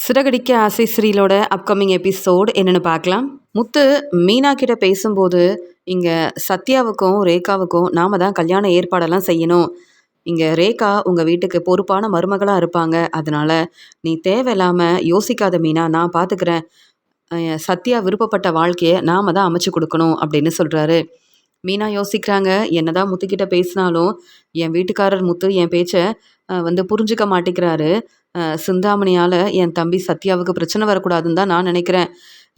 சிறகடிக்க ஆசை சீரியலோட upcoming episode என்னென்னு பார்க்கலாம். முத்து மீனா கிட்ட பேசும்போது, இங்கே சத்யாவுக்கும் ரேகாவுக்கும் நாம தான் கல்யாண ஏற்பாடெல்லாம் செய்யணும். இங்கே ரேகா உங்கள் வீட்டுக்கு பொறுப்பான மருமகளாக இருப்பாங்க. அதனால நீ தேவையில்லாமல் யோசிக்காத மீனா, நான் பார்த்துக்கிறேன். சத்யா விருப்பப்பட்ட வாழ்க்கையை நாம தான் அமைச்சு கொடுக்கணும் அப்படின்னு சொல்கிறாரு. மீனா யோசிக்கிறாங்க, என்னதான் முத்துக்கிட்ட பேசினாலும் என் வீட்டுக்காரர் முத்து என் பேச்சை புரிஞ்சுக்க மாட்டேங்கிறாரு. சிந்தாமணியால் என் தம்பி சத்யாவுக்கு பிரச்சனை வரக்கூடாதுன்னு தான் நான் நினைக்கிறேன்.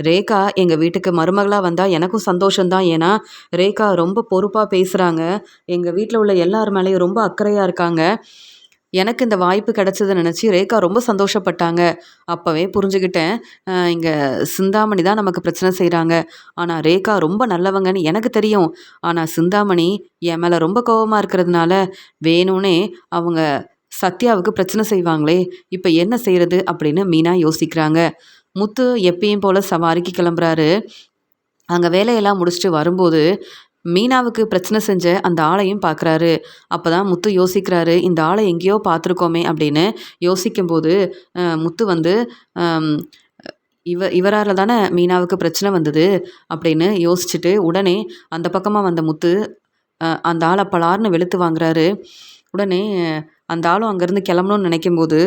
ரேகா எங்கள் வீட்டுக்கு மருமகளாக வந்தால் எனக்கும் சந்தோஷம்தான். ஏன்னா ரேகா ரொம்ப பொறுப்பாக பேசுகிறாங்க. எங்கள் வீட்டில் உள்ள எல்லார் மேலேயும் ரொம்ப அக்கறையாக இருக்காங்க. எனக்கு இந்த வாய்ப்பு கிடைச்சதை நினச்சி ரேகா ரொம்ப சந்தோஷப்பட்டாங்க. அப்போவே புரிஞ்சுக்கிட்டேன், இங்கே சிந்தாமணி தான் நமக்கு பிரச்சனை செய்கிறாங்க. ஆனால் ரேகா ரொம்ப நல்லவங்கன்னு எனக்கு தெரியும். ஆனால் சிந்தாமணி என் மேலே ரொம்ப கோபமாக இருக்கிறதுனால வேணும்னே அவங்க சத்யாவுக்கு பிரச்சனை செய்வாங்களே, இப்போ என்ன செய்கிறது அப்படின்னு மீனா யோசிக்கிறாங்க. முத்து எப்பயும் போல் சவாரிக்கு கிளம்புறாரு. அங்கே வேலையெல்லாம் முடிச்சுட்டு வரும்போது மீனாவுக்கு பிரச்சனை செஞ்ச அந்த ஆளையும் பார்க்குறாரு. அப்போ தான் முத்து யோசிக்கிறாரு, இந்த ஆளை எங்கேயோ பார்த்துருக்கோமே அப்படின்னு யோசிக்கும்போது முத்து இவரால் தானே மீனாவுக்கு பிரச்சனை வந்தது அப்படின்னு யோசிச்சுட்டு உடனே அந்த பக்கமாக வந்த முத்து அந்த ஆளை பலார்னு வெளுத்து வாங்குறாரு. உடனே அந்த ஆளும் அங்கேருந்து கிளம்பணும்னு நினைக்கும்போது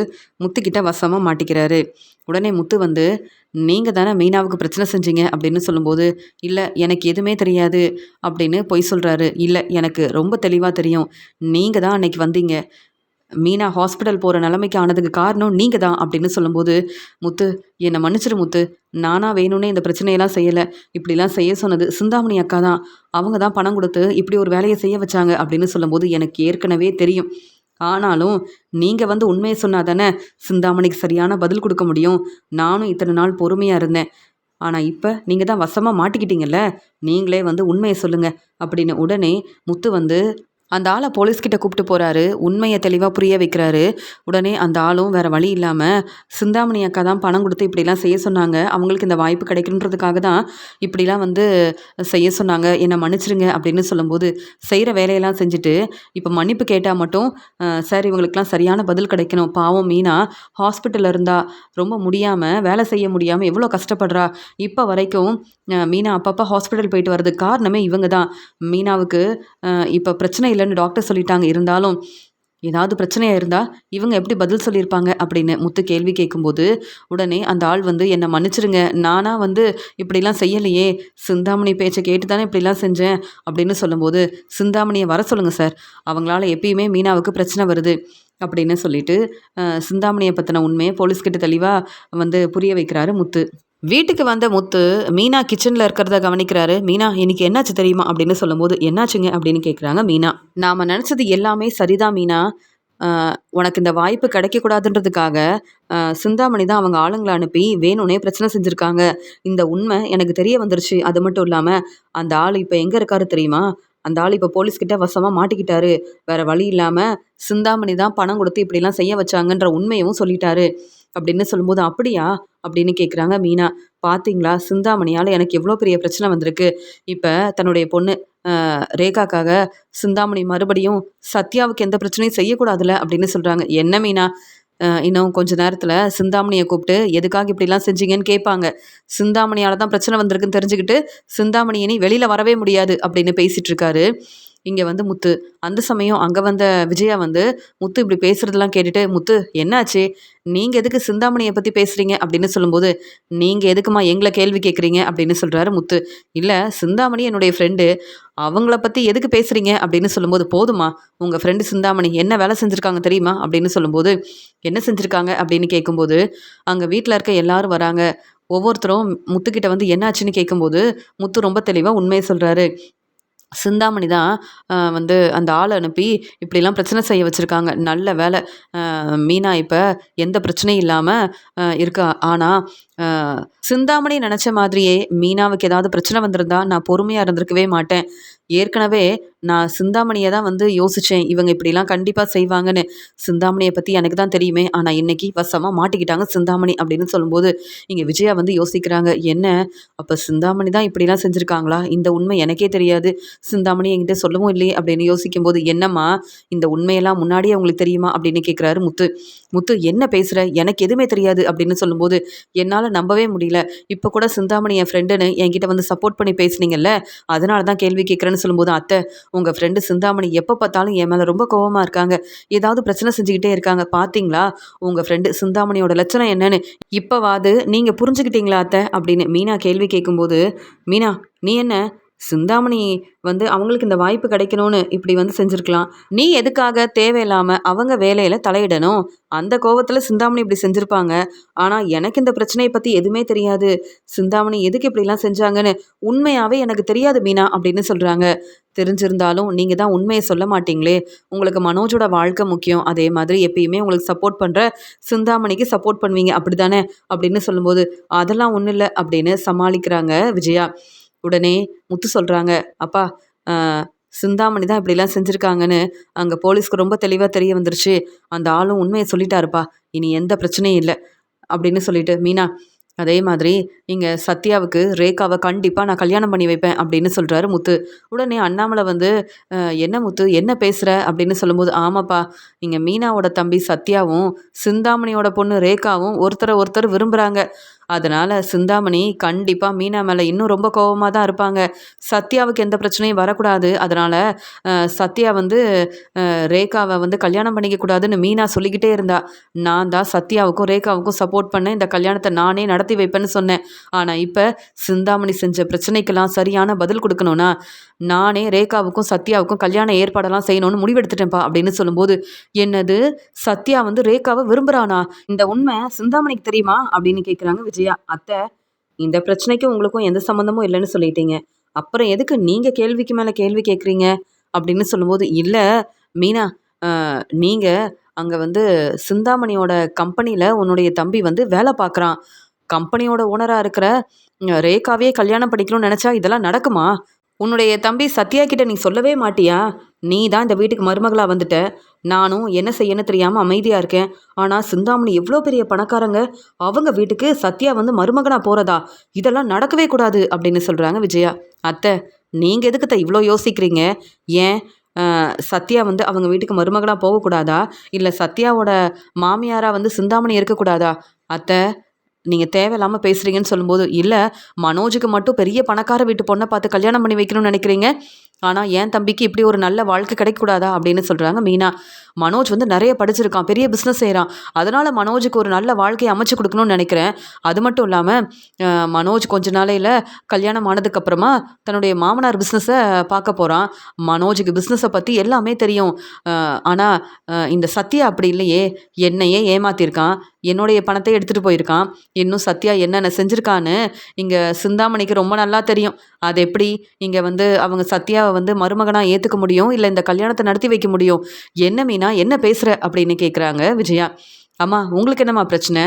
முத்துக்கிட்ட வசமாக மாட்டிக்கிறாரு. உடனே முத்து நீங்கள் தானே மீனாவுக்கு பிரச்சனை செஞ்சீங்க அப்படின்னு சொல்லும்போது, இல்லை எனக்கு எதுவுமே தெரியாது அப்படின்னு பொய் சொல்கிறாரு. இல்லை, எனக்கு ரொம்ப தெளிவாக தெரியும். நீங்கள் தான் அன்னைக்கு வந்தீங்க. மீனா ஹாஸ்பிட்டல் போகிற நிலைமைக்கு ஆனதுக்கு காரணம் நீங்கள் தான் அப்படின்னு சொல்லும்போது, முத்து என்னை மன்னிச்சிரு முத்து, நானாக வேணும்னே இந்த பிரச்சனையெல்லாம் செய்யலை. இப்படிலாம் செய்ய சொன்னது சிந்தாமணி அக்கா தான். அவங்க தான் பணம் கொடுத்து இப்படி ஒரு வேலையை செய்ய வச்சாங்க அப்படின்னு சொல்லும்போது, எனக்கு ஏற்கனவே தெரியும். ஆனாலும் நீங்கள் உண்மையை சொன்னால் தானே சிந்தாமணிக்கு சரியான பதில் கொடுக்க முடியும். நானும் இத்தனை நாள் பொறுமையாக இருந்தேன். ஆனால் இப்போ நீங்கள் தான் வசமாக மாட்டிக்கிட்டீங்கல்ல, நீங்களே உண்மையை சொல்லுங்கள் அப்படின்னு உடனே முத்து அந்த ஆளை போலீஸ்கிட்ட கூப்பிட்டு போகிறாரு. உண்மையை தெளிவாக புரிய வைக்கிறாரு. உடனே அந்த ஆளும் வேறு வழி இல்லாமல் சிந்தாமணி அக்கா தான் பணம் கொடுத்து இப்படிலாம் செய்ய சொன்னாங்க, அவங்களுக்கு இந்த வாய்ப்பு கிடைக்கணுன்றதுக்காக தான் இப்படிலாம் செய்ய சொன்னாங்க, என்னை மன்னிச்சிருங்க அப்படின்னு சொல்லும்போது, செய்கிற வேலையெல்லாம் செஞ்சுட்டு இப்போ மன்னிப்பு கேட்டால் மட்டும் சார் இவங்களுக்கெல்லாம் சரியான பதில் கிடைக்கணும். பாவம் மீனா ஹாஸ்பிட்டலில் இருந்தால் ரொம்ப முடியாமல் வேலை செய்ய முடியாமல் எவ்வளோ கஷ்டப்படுறா. இப்போ வரைக்கும் மீனா அப்பப்போ ஹாஸ்பிட்டல் போயிட்டு வர்றதுக்கு காரணமே இவங்க தான். மீனாவுக்கு இப்போ பிரச்சனை இல்லைன்னு டாக்டர் சொல்லிட்டாங்க. இருந்தாலும் ஏதாவது பிரச்சனையாக இருந்தால் இவங்க எப்படி பதில் சொல்லியிருப்பாங்க அப்படின்னு முத்து கேள்வி கேட்கும்போது, உடனே அந்த ஆள் என்னை மன்னிச்சிருங்க, நானாக இப்படிலாம் செய்யலையே, சிந்தாமணி பேச்சை கேட்டு தானே இப்படிலாம் செஞ்சேன் அப்படின்னு சொல்லும்போது, சிந்தாமணியை வர சொல்லுங்கள் சார், அவங்களால எப்பயுமே மீனாவுக்கு பிரச்சனை வருது அப்படின்னு சொல்லிட்டு சிந்தாமணியை பற்றின உண்மையை போலீஸ்கிட்ட தெளிவாக புரிய வைக்கிறாரு முத்து. வீட்டுக்கு வந்த முத்து மீனா கிச்சனில் இருக்கிறத கவனிக்கிறாரு. மீனா இன்னைக்கு என்னாச்சு தெரியுமா அப்படின்னு சொல்லும்போது, என்னாச்சுங்க அப்படின்னு கேட்குறாங்க மீனா. நாம் நினச்சது எல்லாமே சரிதான் மீனா, உனக்கு இந்த வாய்ப்பு கிடைக்கக்கூடாதுன்றதுக்காக சிந்தாமணி தான் அவங்க ஆளுங்களை அனுப்பி வேணும்னே பிரச்சனை செஞ்சுருக்காங்க. இந்த உண்மை எனக்கு தெரிய வந்துருச்சு. அது மட்டும் இல்லாமல் அந்த ஆள் இப்போ எங்கே இருக்காரு தெரியுமா, அந்த ஆள் இப்போ போலீஸ்கிட்ட வசமாக மாட்டிக்கிட்டாரு. வேறு வழி இல்லாமல் சிந்தாமணி தான் பணம் கொடுத்து இப்படிலாம் செய்ய வச்சாங்கன்ற உண்மையும் சொல்லிட்டாரு அப்படின்னு சொல்லும்போது, அப்படியா அப்படின்னு கேட்குறாங்க மீனா. பார்த்தீங்களா, சிந்தாமணியால் எனக்கு எவ்வளோ பெரிய பிரச்சனை வந்திருக்கு. இப்போ தன்னுடைய பொண்ணு ரேகாக்காக சிந்தாமணி மறுபடியும் சத்யாவுக்கு எந்த பிரச்சனையும் செய்யக்கூடாதுல்ல அப்படின்னு சொல்கிறாங்க. என்ன மீனா, இன்னும் கொஞ்ச நேரத்தில் சிந்தாமணியை கூப்பிட்டு எதுக்காக இப்படிலாம் செஞ்சீங்கன்னு கேட்பாங்க. சிந்தாமணியால் தான் பிரச்சனை வந்திருக்குன்னு தெரிஞ்சுக்கிட்டு சிந்தாமணி இனி வெளியில் வரவே முடியாது அப்படின்னு பேசிகிட்டு இருக்காரு. இங்கே முத்து அந்த சமயம் அங்கே வந்த விஜயா முத்து இப்படி பேசுகிறதெல்லாம் கேட்டுட்டு, முத்து என்னாச்சு, நீங்கள் எதுக்கு சிந்தாமணியை பற்றி பேசுகிறீங்க அப்படின்னு சொல்லும்போது, நீங்கள் எதுக்குமா எங்களை கேள்வி கேட்குறீங்க அப்படின்னு சொல்கிறாரு முத்து. இல்லை, சிந்தாமணி என்னுடைய ஃப்ரெண்டு, அவங்கள பற்றி எதுக்கு பேசுகிறீங்க அப்படின்னு சொல்லும்போது, போதுமா, உங்கள் ஃப்ரெண்டு சிந்தாமணி என்ன வேலை செஞ்சுருக்காங்க தெரியுமா அப்படின்னு சொல்லும்போது, என்ன செஞ்சுருக்காங்க அப்படின்னு கேட்கும்போது, அங்கே வீட்டில் இருக்க எல்லாரும் வராங்க. ஒவ்வொருத்தரும் முத்துக்கிட்ட என்னாச்சுன்னு கேட்கும்போது முத்து ரொம்ப தெளிவாக உண்மையை சொல்கிறாரு. சிந்தாமணி தான் அந்த ஆளை அனுப்பி இப்படிலாம் பிரச்சனை செய்ய வச்சுருக்காங்க. நல்ல வேலை, மீனா இப்போ எந்த பிரச்சனையும் இல்லாமல் இருக்கா. ஆனால் சிந்தாமணி நினச்ச மாதிரியே மீனாவுக்கு ஏதாவது பிரச்சனை வந்திருந்தா நான் பொறுமையாக இருந்திருக்கவே மாட்டேன். ஏற்கனவே நான் சிந்தாமணிய தான் வந்து யோசிச்சேன். இவங்க இப்படிலாம் கண்டிப்பா செய்வாங்கன்னு. சிந்தாமணிய பத்தி எனக்கு தான் தெரியுமே. ஆனா இன்னைக்கு வசமா மாட்டிக்கிட்டாங்க சிந்தாமணி அப்படின்னு சொல்லும்போது, இங்க விஜயா வந்து யோசிக்கிறாங்க. என்ன அப்ப சிந்தாமணி தான் இப்படிலாம் செஞ்சிருக்காங்களா? இந்த உண்மை எனக்கே தெரியாது. சிந்தாமணி என்கிட்ட சொல்லவும் இல்லையே அப்படின்னு யோசிக்கும்போது, என்னம்மா இந்த உண்மையெல்லாம் முன்னாடியே உங்களுக்கு தெரியுமா? அப்படின்னு கேட்குறாரு முத்து. முத்து என்ன பேசுற? எனக்கு எதுவுமே தெரியாது அப்படின்னு சொல்லும்போது, என்னால நம்பவே முடியல. இப்ப கூட சிந்தாமணி என் ஃப்ரெண்டுன்னு என்கிட்ட வந்து சப்போர்ட் பண்ணி பேசுனீங்கல்ல, அதனால தான் கேள்வி கேட்குறேன்னு சொல்லும்போது, அத்தை உங்க ஃப்ரெண்டு சிந்தாமணி எப்ப பார்த்தாலும் என் மேல ரொம்ப கோவமா இருக்காங்க. ஏதாவது பிரச்சனை செஞ்சுக்கிட்டே இருக்காங்க. பார்த்தீங்களா? உங்க ஃப்ரெண்டு சிந்தாமணியோட லட்சணம் என்னன்னு. இப்பவாது நீங்க புரிஞ்சுக்கிட்டீங்களா அத்தை? அப்படின்னு மீனா கேள்வி கேட்கும்போது, மீனா நீ என்ன சிந்தாமணி வந்து அவங்களுக்கு இந்த வாய்ப்பு கிடைக்கணும்னு இப்படி வந்து செஞ்சிருக்கலாம். நீ எதுக்காக தேவையில்லாம அவங்க வேலையில தலையிடணும்? அந்த கோவத்துல சிந்தாமணி இப்படி செஞ்சிருப்பாங்க. ஆனா எனக்கு இந்த பிரச்சனைய பத்தி எதுவுமே தெரியாது. சிந்தாமணி எதுக்கு இப்படிலாம் செஞ்சாங்கன்னு உண்மையாவே எனக்கு தெரியாது மீனா அப்படின்னு சொல்றாங்க. தெரிஞ்சிருந்தாலும் நீங்க தான் உண்மைய சொல்ல மாட்டீங்களே. உங்களுக்கு மனோஜோட வாழ்க்கை முக்கியம். அதே மாதிரி எப்பயுமே உங்களுக்கு சப்போர்ட் பண்ற சிந்தாமணிக்கு சப்போர்ட் பண்ணுவீங்க அப்படிதானே? அப்படின்னு சொல்லும்போது, அதெல்லாம் ஒண்ணும் இல்ல அப்படின்னு சமாளிக்கிறாங்க விஜயா. உடனே முத்து சொல்றாங்க, அப்பா அ சிந்தாமணி தான் இப்படிலாம் செஞ்சிருக்காங்கன்னு அங்க போலீஸ்க்கு ரொம்ப தெளிவா தெரிய வந்துருச்சு. அந்த ஆளும் உண்மைய சொல்லிட்டாருப்பா. இனி எந்த பிரச்சனையும் இல்ல. அப்படின்னு சொல்லிட்டு, மீனா அதே மாதிரி இங்க சத்யாவுக்கு ரேகாவ கண்டிப்பா நான் கல்யாணம் பண்ணி வைப்பேன் அப்படின்னு சொல்றாரு முத்து. உடனே அண்ணாமலை வந்து, என்ன முத்து என்ன பேசுற?" அப்படின்னு சொல்லும்போது, "ஆமாப்பா, இங்க மீனாவோட தம்பி சத்யாவும், சிந்தாமணியோட பொண்ணு ரேகாவும் ஒருத்தர ஒருத்தர் விரும்புறாங்க. அதனால சிந்தாமணி கண்டிப்பா மீனா மேல இன்னும் ரொம்ப கோவமா தான் இருப்பாங்க. சத்யாவுக்கு எந்த பிரச்சனையும் வரக்கூடாது. அதனால சத்யா வந்து ரேகாவ வந்து கல்யாணம் பண்ணிக்க கூடாதுன்னு மீனா சொல்லிக்கிட்டே இருந்தா. நான் தான் சத்யாவுக்கும், ரேகாவுக்கும் சப்போர்ட் பண்ணேன். இந்த கல்யாணத்த நானே நடத்தி வைப்பேன்னு சொன்னேன். ஆனா இப்ப சிந்தாமணி செஞ்ச பிரச்சனைக்கெல்லாம் சரியான பதில் குடுக்கணும்னா, நானே ரேகாவுக்கும், சத்யாவுக்கும் கல்யாண ஏற்பாடெல்லாம் செய்யணும்னு முடிவெடுத்துட்டேன்ப்பா அப்படின்னு சொல்லும்போது, "என்னது? சத்யா வந்து ரேகாவ விரும்புறானா? இந்த உண்மை சிந்தாமணிக்கு தெரியுமா?" அப்படின்னு கேட்குறாங்க விஜயா. "அத்தை, இந்த பிரச்சனைக்கும் உங்களுக்கும் எந்த சம்மந்தமும் இல்லன்னு சொல்லிட்டீங்க. அப்புறம் எதுக்கு நீங்க கேள்விக்கு மேல கேள்வி கேட்குறீங்க?" அப்படின்னு சொல்லும்போது, "இல்ல மீனா, அ நீங்க அங்க வந்து சிந்தாமணியோட கம்பெனில உன்னுடைய தம்பி வந்து வேல பார்க்குறான். கம்பெனியோட ஓனரா இருக்கிற ரேகாவையே கல்யாணம் பண்ணிக்கணும்னு நெனச்சா இதெல்லாம் நடக்குமா? உன்னுடைய தம்பி சத்யா கிட்ட நீ சொல்லவே மாட்டியா? நீ தான் இந்த வீட்டுக்கு மருமகளா வந்துட்ட. நானும் என்ன செய்யன்னு தெரியாம அமைதியா இருக்கேன். ஆனா சிந்தாமணி எவ்ளோ பெரிய பணக்காரங்க. அவங்க வீட்டுக்கு சத்யா வந்து மருமகனா போறதா? இதெல்லாம் நடக்கவே கூடாது." அப்படின்னு சொல்றாங்க விஜயா. "அத்தை, நீங்க எதுக்கு அத்த இவ்ளோ யோசிக்கிறீங்க? ஏன் சத்யா வந்து அவங்க வீட்டுக்கு மருமகளா போகக்கூடாதா? இல்ல சத்யாவோட மாமியாரா வந்து சிந்தாமணி இருக்கக்கூடாதா? அத்தை, நீங்க தேவையில்லாம பேசுறீங்கன்னு சொல்லும்போது, "இல்ல மனோஜுக்கு மட்டும் பெரிய பணக்கார வீட்டு பொண்ண பார்த்து கல்யாணம் பண்ணி வைக்கணும்னு நெனைக்கிறீங்க. ஆனா என் தம்பிக்கு இப்படி ஒரு நல்ல வாழ்க்கை கிடைக்கக்கூடாதா?" அப்படின்னு சொல்றாங்க மீனா. "மனோஜ் வந்து நெறைய படிச்சிருக்கான். பெரிய பிசினஸ் செய்றான். அதனால மனோஜுக்கு ஒரு நல்ல வாழ்க்கைய அமைச்சு குடுக்கணும்னு நெனைக்கிறேன். அது மட்டும் இல்லாம மனோஜ் கொஞ்ச நாளையில கல்யாணம் ஆனதுக்கப்புறமா தன்னுடைய மாமனார் பிசினஸ பார்க்க போறான். மனோஜுக்கு பிசினஸ பத்தி எல்லாமே தெரியும். அ ஆனா இந்த சத்யா அப்படி இல்லையே. என்னையே ஏமாத்தியிருக்கான். என்னுடைய பணத்த எடுத்துட்டு போயிருக்கான். இன்னும் சத்யா என்னென்ன செஞ்சிருக்கான்னு இங்க சிந்தாமணிக்கு ரொம்ப நல்லா தெரியும். அது எப்படி இங்க வந்து அவங்க சத்யாவ வந்து மருமகனா ஏத்துக்க முடியும்? இல்ல இந்த கல்யாணத்த நடத்தி வைக்க முடியும்? என்ன மீனா என்ன பேசுற? அப்படின்னு கேட்குறாங்க விஜயா. அம்மா உங்களுக்கு என்னம்மா பிரச்சனை?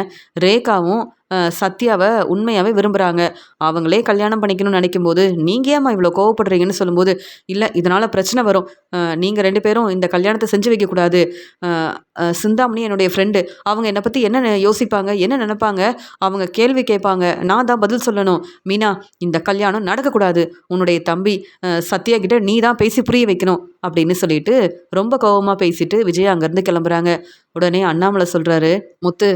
ரேகாவும் சத்யாவ உண்மையாவே விரும்புறாங்க. அவங்களே கல்யாணம் பண்ணிக்கணும்னு நெனைக்கும்போது, நீங்க ஏம்மா இவ்ளோ கோவப்படுறீங்கன்னு சொல்லும்போது, இல்ல இதனால பிரச்சனை வரும். நீங்க 2 பேரும் இந்த கல்யாணத்த செஞ்சு வைக்கக்கூடாது. அ அ சிந்தாமணி என்னுடைய ஃப்ரெண்டு. அவங்க என்ன பத்தி என்ன யோசிப்பாங்க? என்ன நெனைப்பாங்க? அவங்க கேள்வி கேட்பாங்க. நான் தான் பதில் சொல்லணும். மீனா இந்த கல்யாணம் நடக்கக்கூடாது. உன்னுடைய தம்பி சத்யா கிட்ட நீ தான் பேசி புரிய வைக்கணும்." அப்படின்னு சொல்லிட்டு ரொம்ப கோவமா பேசிட்டு விஜயா அங்கேருந்து கிளம்புறாங்க. உடனே அண்ணாமலை சொல்றாரு, "முத்து,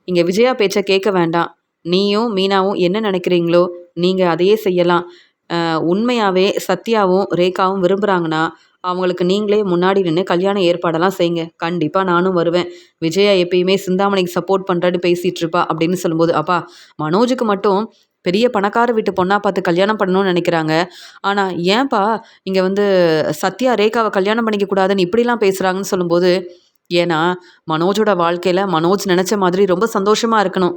இங்க விஜயா பேச்ச கேட்க வேண்டாம். நீயும், மீனாவும் என்ன நினைக்கிறீங்களோ, நீங்க அதையே செய்யலாம். உண்மையாவே சத்யாவும், ரேகாவும் விரும்புறாங்கன்னா, அவங்களுக்கு நீங்களே முன்னாடி நின்னு கல்யாண ஏற்பாடெல்லாம் செய்யுங்க. கண்டிப்பா நானும் வருவேன். விஜயா எப்பயுமே சிந்தாமணிக்கு சப்போர்ட் பண்றேன்னு பேசிட்டு இருப்பா." அப்படின்னு சொல்லும்போது, "அப்பா, மனோஜுக்கு மட்டும் பெரிய பணக்கார வீட்டு பொண்ணா பார்த்து கல்யாணம் பண்ணணும்னு நினைக்கிறாங்க. ஆனா ஏன்பா இங்க வந்து சத்யா, ரேகாவ கல்யாணம் பண்ணிக்க கூடாதுன்னு இப்படிலாம் பேசுறாங்கன்னு" சொல்லும்போது, ஏன்னா மனோஜோட வாழ்க்கையில மனோஜ் நெனச்ச மாதிரி ரொம்ப சந்தோஷமா இருக்கணும்.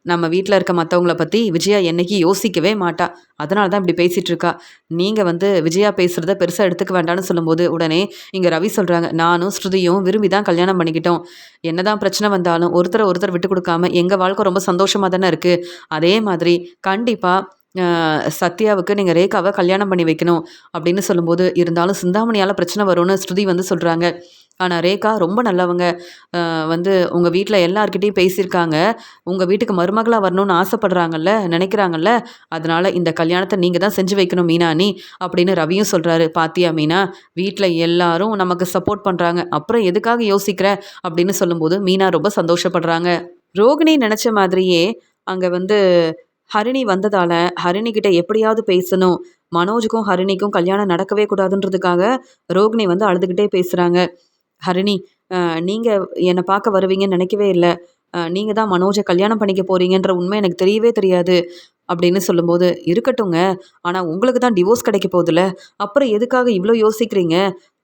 நம்ம வீட்ல இருக்க மத்தவங்கள பத்தி விஜயா என்னைக்கும் யோசிக்கவே மாட்டா. அதனால தான் இப்படி பேசிட்டு இருக்கா. நீங்க வந்து விஜயா பேசுறத பெருசா எடுத்துக்க வேண்டான்னு சொல்லும்போது, உடனே இங்க ரவி சொல்றாங்க, "நானும் ஸ்ருதியும் விரும்பி தான் கல்யாணம் பண்ணிக்கிட்டோம். என்னதான் பிரச்சனை வந்தாலும் ஒருத்தர ஒருத்தர் விட்டு குடுக்காம எங்க வாழ்க்கை ரொம்ப சந்தோஷமா தானே இருக்கு. அதே மாதிரி கண்டிப்பா சத்யாவுக்கு நீங்கள் ரேகாவை கல்யாணம் பண்ணி வைக்கணும் அப்படின்னு சொல்லும்போது, இருந்தாலும் சிந்தாமணியால் பிரச்சனை வரும்னு ஸ்ருதி வந்து சொல்கிறாங்க. ஆனால் ரேகா ரொம்ப நல்லவங்க. வந்து உங்கள் வீட்டில் எல்லார்கிட்டயும் பேசியிருக்காங்க. உங்கள் வீட்டுக்கு மருமகளா வரணும்னு ஆசைப்படுறாங்கல்ல, நினைக்கிறாங்கல்ல. அதனால இந்த கல்யாணத்தை நீங்கள் தான் செஞ்சு வைக்கணும் மீனா நீ அப்படின்னு ரவியும் சொல்கிறாரு. பாத்தியா மீனா, வீட்டில் எல்லாரும் நமக்கு சப்போர்ட் பண்ணுறாங்க. அப்புறம் எதுக்காக யோசிக்கிற அப்படின்னு சொல்லும்போது மீனா ரொம்ப சந்தோஷப்படுறாங்க. ரோகிணி நினச்ச மாதிரியே அங்கே வந்து ஹரிணி வந்ததால ஹரிணி கிட்ட எப்படியாவது பேசணும். மனோஜுக்கும் ஹரிணிக்கும் கல்யாணம் நடக்கவே கூடாதுன்றதுக்காக ரோகிணி வந்து அழுதுகிட்டே பேசுறாங்க. ஹரிணி, நீங்க என்ன பார்க்க வருவீங்கன்னு நினைக்கவே இல்ல. நீங்க தான் மனோஜ கல்யாணம் பண்ணிக்க போறீங்கன்ற உண்மை எனக்கு தெரியவே தெரியாது அப்படின்னு சொல்லும்போது, இருக்கட்டுங்க. ஆனா உங்களுக்கு தான் டிவோர்ஸ் கிடைக்க போகுதுல்ல. அப்புறம் எதுக்காக இவ்ளோ யோசிக்கிறீங்க?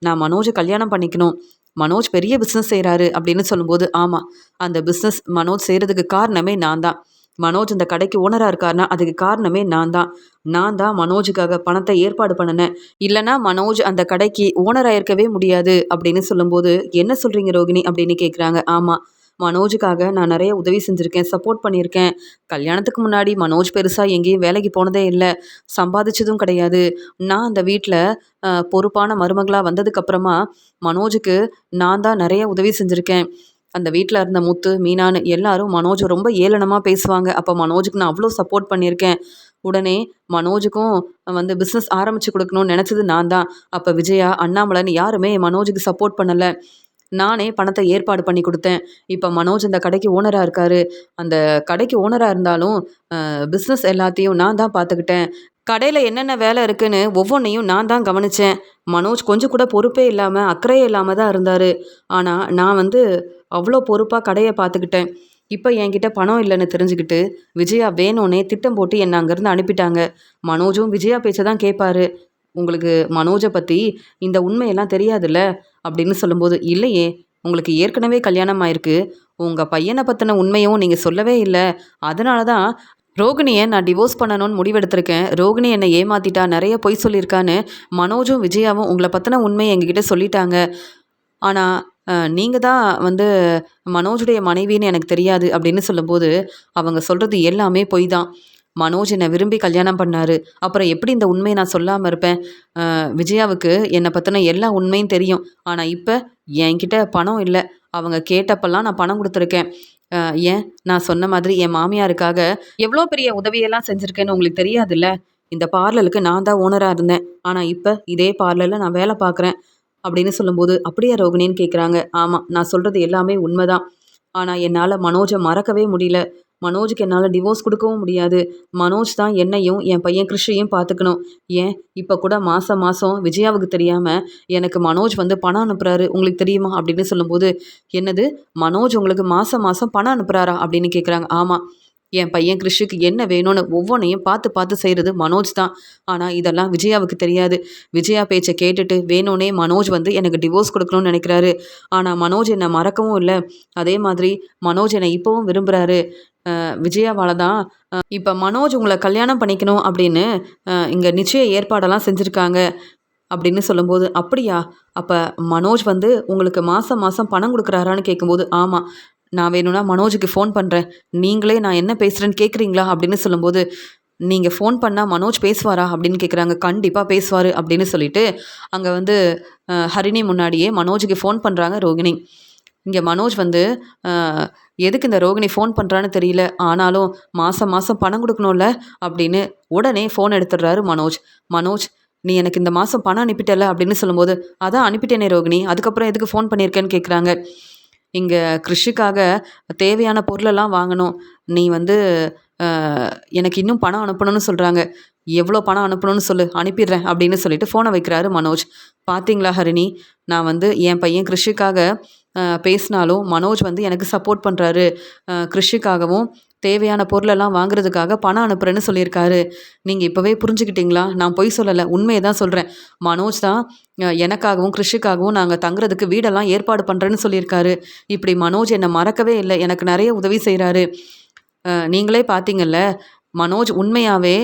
நான் மனோஜ கல்யாணம் பண்ணிக்கணும். மனோஜ் பெரிய பிசினஸ் செய்றாரு அப்படின்னு சொல்லும்போது, ஆமா. அந்த பிசினஸ் மனோஜ் செய்றதுக்கு காரணமே நான் தான். மனோஜ் இந்த கடைக்கு ஓனரா இருக்காருன்னா, அதுக்கு காரணமே நான் தான். நான் தான் மனோஜுக்காக பணத்தை ஏற்பாடு பண்ணுனேன். இல்லன்னா மனோஜ் அந்த கடைக்கு ஓனரா இருக்கவே முடியாது அப்படின்னு சொல்லும்போது, "என்ன சொல்றீங்க ரோகிணி?" அப்படின்னு கேட்குறாங்க. ஆமா. மனோஜுக்காக நான் நெறைய உதவி செஞ்சிருக்கேன். சப்போர்ட் பண்ணியிருக்கேன். கல்யாணத்துக்கு முன்னாடி மனோஜ் பெருசா எங்கேயும் வேலைக்கு போனதே இல்ல. சம்பாதிச்சதும் கிடையாது. நான் அந்த வீட்ல பொறுப்பான மருமகளா வந்ததுக்கப்புறமா, மனோஜுக்கு நான் தான் நெறைய உதவி செஞ்சிருக்கேன். அந்த வீட்ல இருந்த முத்து, மீனான்னு எல்லாரும் மனோஜ ரொம்ப ஏளனமா பேசுவாங்க. அப்ப மனோஜுக்கு நான் அவ்ளோ சப்போர்ட் பண்ணியிருக்கேன். உடனே மனோஜுக்கும் வந்து பிசினஸ் ஆரம்பிச்சு குடுக்கணும்னு நெனச்சது நான் தான். அப்ப விஜயா, அண்ணாமலைன்னு யாருமே மனோஜுக்கு சப்போர்ட் பண்ணல. நானே பணத்த ஏற்பாடு பண்ணி குடுத்தேன். இப்ப மனோஜ் அந்த கடைக்கு ஓனரா இருக்காரு. அந்த கடைக்கு ஓனரா இருந்தாலும், பிசினஸ் எல்லாத்தையும் நான் தான் பார்த்துக்கிட்டேன். கடையில என்னென்ன வேலை இருக்குன்னு ஒவ்வொன்னையும் நான் தான் கவனிச்சேன். மனோஜ் கொஞ்சம் கூட பொறுப்பே இல்லாம, அக்கறையே இல்லாம தான் இருந்தாரு. ஆனா, நான் வந்து அவ்ளோ பொறுப்பா கடைய பார்த்துக்கிட்டேன். இப்ப என்கிட்ட பணம் இல்லன்னு தெரிஞ்சுக்கிட்டு, விஜயா வேணும்னே திட்டம் போட்டு என்ன அங்கருந்து அனுப்பிட்டாங்க. மனோஜும் விஜயா பேச்ச தான் கேட்பாரு. உங்களுக்கு மனோஜ பத்தி இந்த உண்மையெல்லாம் தெரியாதுல்ல? அப்படின்னு சொல்லும்போது, இல்லையே! உங்களுக்கு ஏற்கனவே கல்யாணம் ஆயிருக்கு. உங்க பையன பத்தின உண்மையும் நீங்க சொல்லவே இல்ல. அதனால தான் ரோகிணிய நான் டிவோர்ஸ் பண்ணணும்னு முடிவெடுத்திருக்கேன். ரோகிணி என்னை ஏமாத்திட்டா, நெறைய பொய் சொல்லியிருக்கான்னு மனோஜும், விஜயாவும் உங்கள பத்தின உண்மைய எங்ககிட்ட சொல்லிட்டாங்க. ஆனா, நீங்க தான் வந்து மனோஜுடைய மனைவின்னு எனக்கு தெரியாது அப்படின்னு சொல்லும்போது, அவங்க சொல்றது எல்லாமே பொய் தான். மனோஜ் என்ன விரும்பி கல்யாணம் பண்ணாரு. அப்புறம் எப்படி இந்த உண்மைய நான் சொல்லாம இருப்பேன்? விஜயாவுக்கு என்ன பத்தின எல்லா உண்மையும் தெரியும். ஆனா இப்ப என்கிட்ட பணம் இல்ல. அவங்க கேட்டப்பலாம் நான் பணம் குடுத்துருக்கேன். அ ஏன் நான் சொன்ன மாதிரி என் மாமியாருக்காக எவ்ளோ பெரிய உதவியெல்லாம் செஞ்சிருக்கேன்னு உங்களுக்கு தெரியாதுல்ல? இந்த பார்லருக்கு நான் தான் ஓனரா இருந்தேன். ஆனா இப்ப இதே பார்லர்ல நான் வேல பார்க்குறேன். அப்படின்னு சொல்லும்போது, "அப்படியா ரோகிணின்னு?" கேட்குறாங்க. ஆமா, நான் சொல்றது எல்லாமே உண்மதான். ஆனா என்னால மனோஜ மறக்கவே முடியல. மனோஜுக்கு என்னால டிவோர்ஸ் குடுக்கவும் முடியாது. மனோஜ் தான் என்னையும், என் பையன் கிரிஷையும் பார்த்துக்கணும். ஏன் இப்ப கூட மாசம் மாசம் விஜயாவுக்கு தெரியாம எனக்கு மனோஜ் வந்து பணம் அனுப்புறாரு. உங்களுக்கு தெரியுமா? அப்படின்னு சொல்லும்போது, "என்னது? மனோஜ் உங்களுக்கு மாசம் மாசம் பணம் அனுப்புறாரா?" அப்படின்னு கேட்குறாங்க. ஆமா. என் பையன் கிரிஷுக்கு என்ன வேணும்னு ஒவ்வொன்னையும் பார்த்து பார்த்து செய்றது மனோஜ் தான். ஆனா இதெல்லாம் விஜயாவுக்கு தெரியாது. விஜயா பேச்ச கேட்டுட்டு வேணும்னே மனோஜ் வந்து எனக்கு டிவோர்ஸ் குடுக்கணும்னு நெனைக்கிறாரு. ஆனா மனோஜ் என்ன மறக்கவும் இல்ல. அதே மாதிரி மனோஜ் என்னை இப்பவும் விரும்புறாரு. விஜயாவால தான் இப்ப மனோஜ் உங்கள கல்யாணம் பண்ணிக்கணும் அப்படின்னு இங்க நிச்சய ஏற்பாடெல்லாம் செஞ்சிருக்காங்க. அப்படின்னு சொல்லும்போது, "அப்படியா? அப்ப மனோஜ் வந்து உங்களுக்கு மாசம் மாசம் பணம் குடுக்குறாரான்னு?" கேட்கும்போது, "ஆமா. நான் வேணும்னா மனோஜுக்கு ஃபோன் பண்றேன். நீங்களே நான் என்ன பேசுறேன்னு கேட்குறீங்களா?" அப்படின்னு சொல்லும்போது, "நீங்க ஃபோன் பண்ணா மனோஜ் பேசுவாரா?" அப்படின்னு கேட்குறாங்க. "கண்டிப்பா பேசுவாரு." அப்படின்னு சொல்லிட்டு, அங்க வந்து ஹரிணி முன்னாடியே மனோஜுக்கு ஃபோன் பண்றாங்க ரோகிணி. இங்க மனோஜ் வந்து அ எதுக்கு இந்த ரோகிணி ஃபோன் பண்றான்னு தெரியல. ஆனாலும் மாசம் மாசம் பணம் குடுக்கணும்ல அப்படின்னு உடனே ஃபோன் எடுத்துடுறாரு மனோஜ். "மனோஜ், நீ எனக்கு இந்த மாசம் பணம் அனுப்பிட்டல்ல?" அப்படின்னு சொல்லும்போது, "அதான் அனுப்பிட்டேனே ரோகிணி. அதுக்கப்புறம் எதுக்கு ஃபோன் பண்ணியிருக்கேன்னு?" கேட்குறாங்க. "இங்க கிருஷுக்காக தேவையான பொருளெல்லாம் வாங்கணும். நீ வந்து அ எனக்கு இன்னும் பணம் அனுப்பணும்னு சொல்றாங்க. எவ்வளோ பணம் அனுப்பணும்னு சொல்லு, அனுப்பிடுறேன்." அப்படின்னு சொல்லிட்டு ஃபோன வைக்கிறாரு மனோஜ். "பாத்தீங்களா ஹரிணி, நான் வந்து என் பையன் கிருஷுக்காக பேசினாலும் மனோஜ் வந்து எனக்கு சப்போர்ட் பண்றாரு. கிருஷுக்காகவும் தேவையான பொருளெல்லாம் வாங்குறதுக்காக பணம் அனுப்புறேன்னு சொல்லியிருக்காரு. நீங்க இப்பவே புரிஞ்சுக்கிட்டீங்களா? நான் பொய் சொல்லல. உண்மைய தான் சொல்றேன். மனோஜ் தான் எனக்காகவும், கிருஷுக்காகவும் நாங்க தங்குறதுக்கு வீடெல்லாம் ஏற்பாடு பண்றேன்னு சொல்லியிருக்காரு. இப்படி மனோஜ் என்ன மறக்கவே இல்ல. எனக்கு நெறைய உதவி செய்றாரு. நீங்களே பார்த்தீங்கல்ல, மனோஜ் உண்மையாவே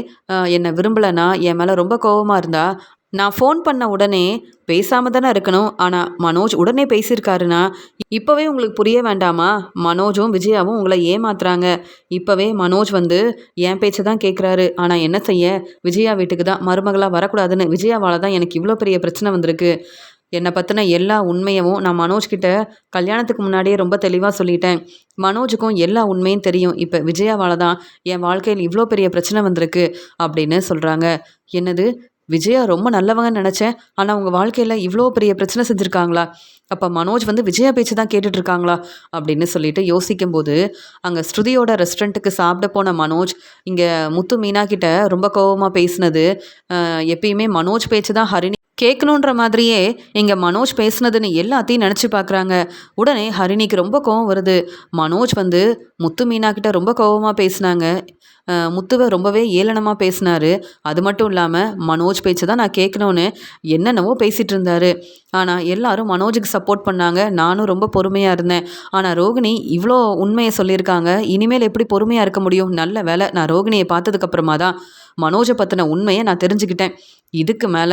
என்ன விரும்பலன்னா, என் மேல ரொம்ப கோவமா இருந்தா, நான் ஃபோன் பண்ண உடனே பேசாம தானே இருக்கணும். ஆனா மனோஜ் உடனே பேசியிருக்காருன்னா, இப்பவே உங்களுக்கு புரிய வேண்டாமா? மனோஜும், விஜயாவும் உங்கள ஏமாத்துறாங்க. இப்பவே மனோஜ் வந்து என் பேச்ச தான் கேட்குறாரு. ஆனா என்ன செய்ய? விஜயா வீட்டுக்கு தான் மருமகளா வரக்கூடாதுன்னு விஜயாவால தான் எனக்கு இவ்ளோ பெரிய பிரச்சனை வந்திருக்கு. என்ன பத்தின எல்லா உண்மையவும் நான் மனோஜ் கிட்ட கல்யாணத்துக்கு முன்னாடியே ரொம்ப தெளிவா சொல்லிட்டேன். மனோஜுக்கும் எல்லா உண்மையும் தெரியும். இப்ப விஜயாவால தான் என் வாழ்க்கையில இவ்ளோ பெரிய பிரச்சனை வந்திருக்கு அப்படின்னு சொல்றாங்க. என்னது? விஜயா ரொம்ப நல்லவங்கன்னு நெனச்சேன். ஆனா உங்க வாழ்க்கையில இவ்ளோ பெரிய பிரச்சனை செஞ்சிருக்காங்களா? அப்ப மனோஜ் வந்து விஜயா பேச்சு தான் கேட்டுட்டு இருக்காங்களா? அப்படின்னு சொல்லிட்டு யோசிக்கும்போது, அங்க ஸ்ருதியோட ரெஸ்டாரண்ட்டுக்கு சாப்பிட போன மனோஜ், இங்க முத்து, மீனா கிட்ட ரொம்ப கோவமா பேசினது, எப்பயுமே மனோஜ் பேச்சு தான் ஹரிணி கேட்கணுன்ற மாதிரியே இங்க மனோஜ் பேசுனதுன்னு எல்லாத்தையும் நெனச்சு பார்க்குறாங்க. உடனே ஹரிணிக்கு ரொம்ப கோவம் வருது. மனோஜ் வந்து முத்து, மீனா கிட்ட ரொம்ப கோவமா பேசுனாங்க. முத்துவ ரொம்பவே ஏளனமா பேசினாரு. அது மட்டும் இல்லாம மனோஜ் பேச்ச தான் நான் கேட்கணும்னு என்னென்னவோ பேசிட்டு இருந்தாரு. ஆனா எல்லாரும் மனோஜுக்கு சப்போர்ட் பண்ணாங்க. நானும் ரொம்ப பொறுமையா இருந்தேன். ஆனா ரோகிணி இவ்ளோ உண்மைய சொல்லியிருக்காங்க. இனிமேல் எப்படி பொறுமையா இருக்க முடியும்? நல்ல வேளை நான் ரோகிணிய பார்த்ததுக்கு அப்புறமா தான் மனோஜ பத்தின உண்மைய நான் தெரிஞ்சுக்கிட்டேன். இதுக்கு மேல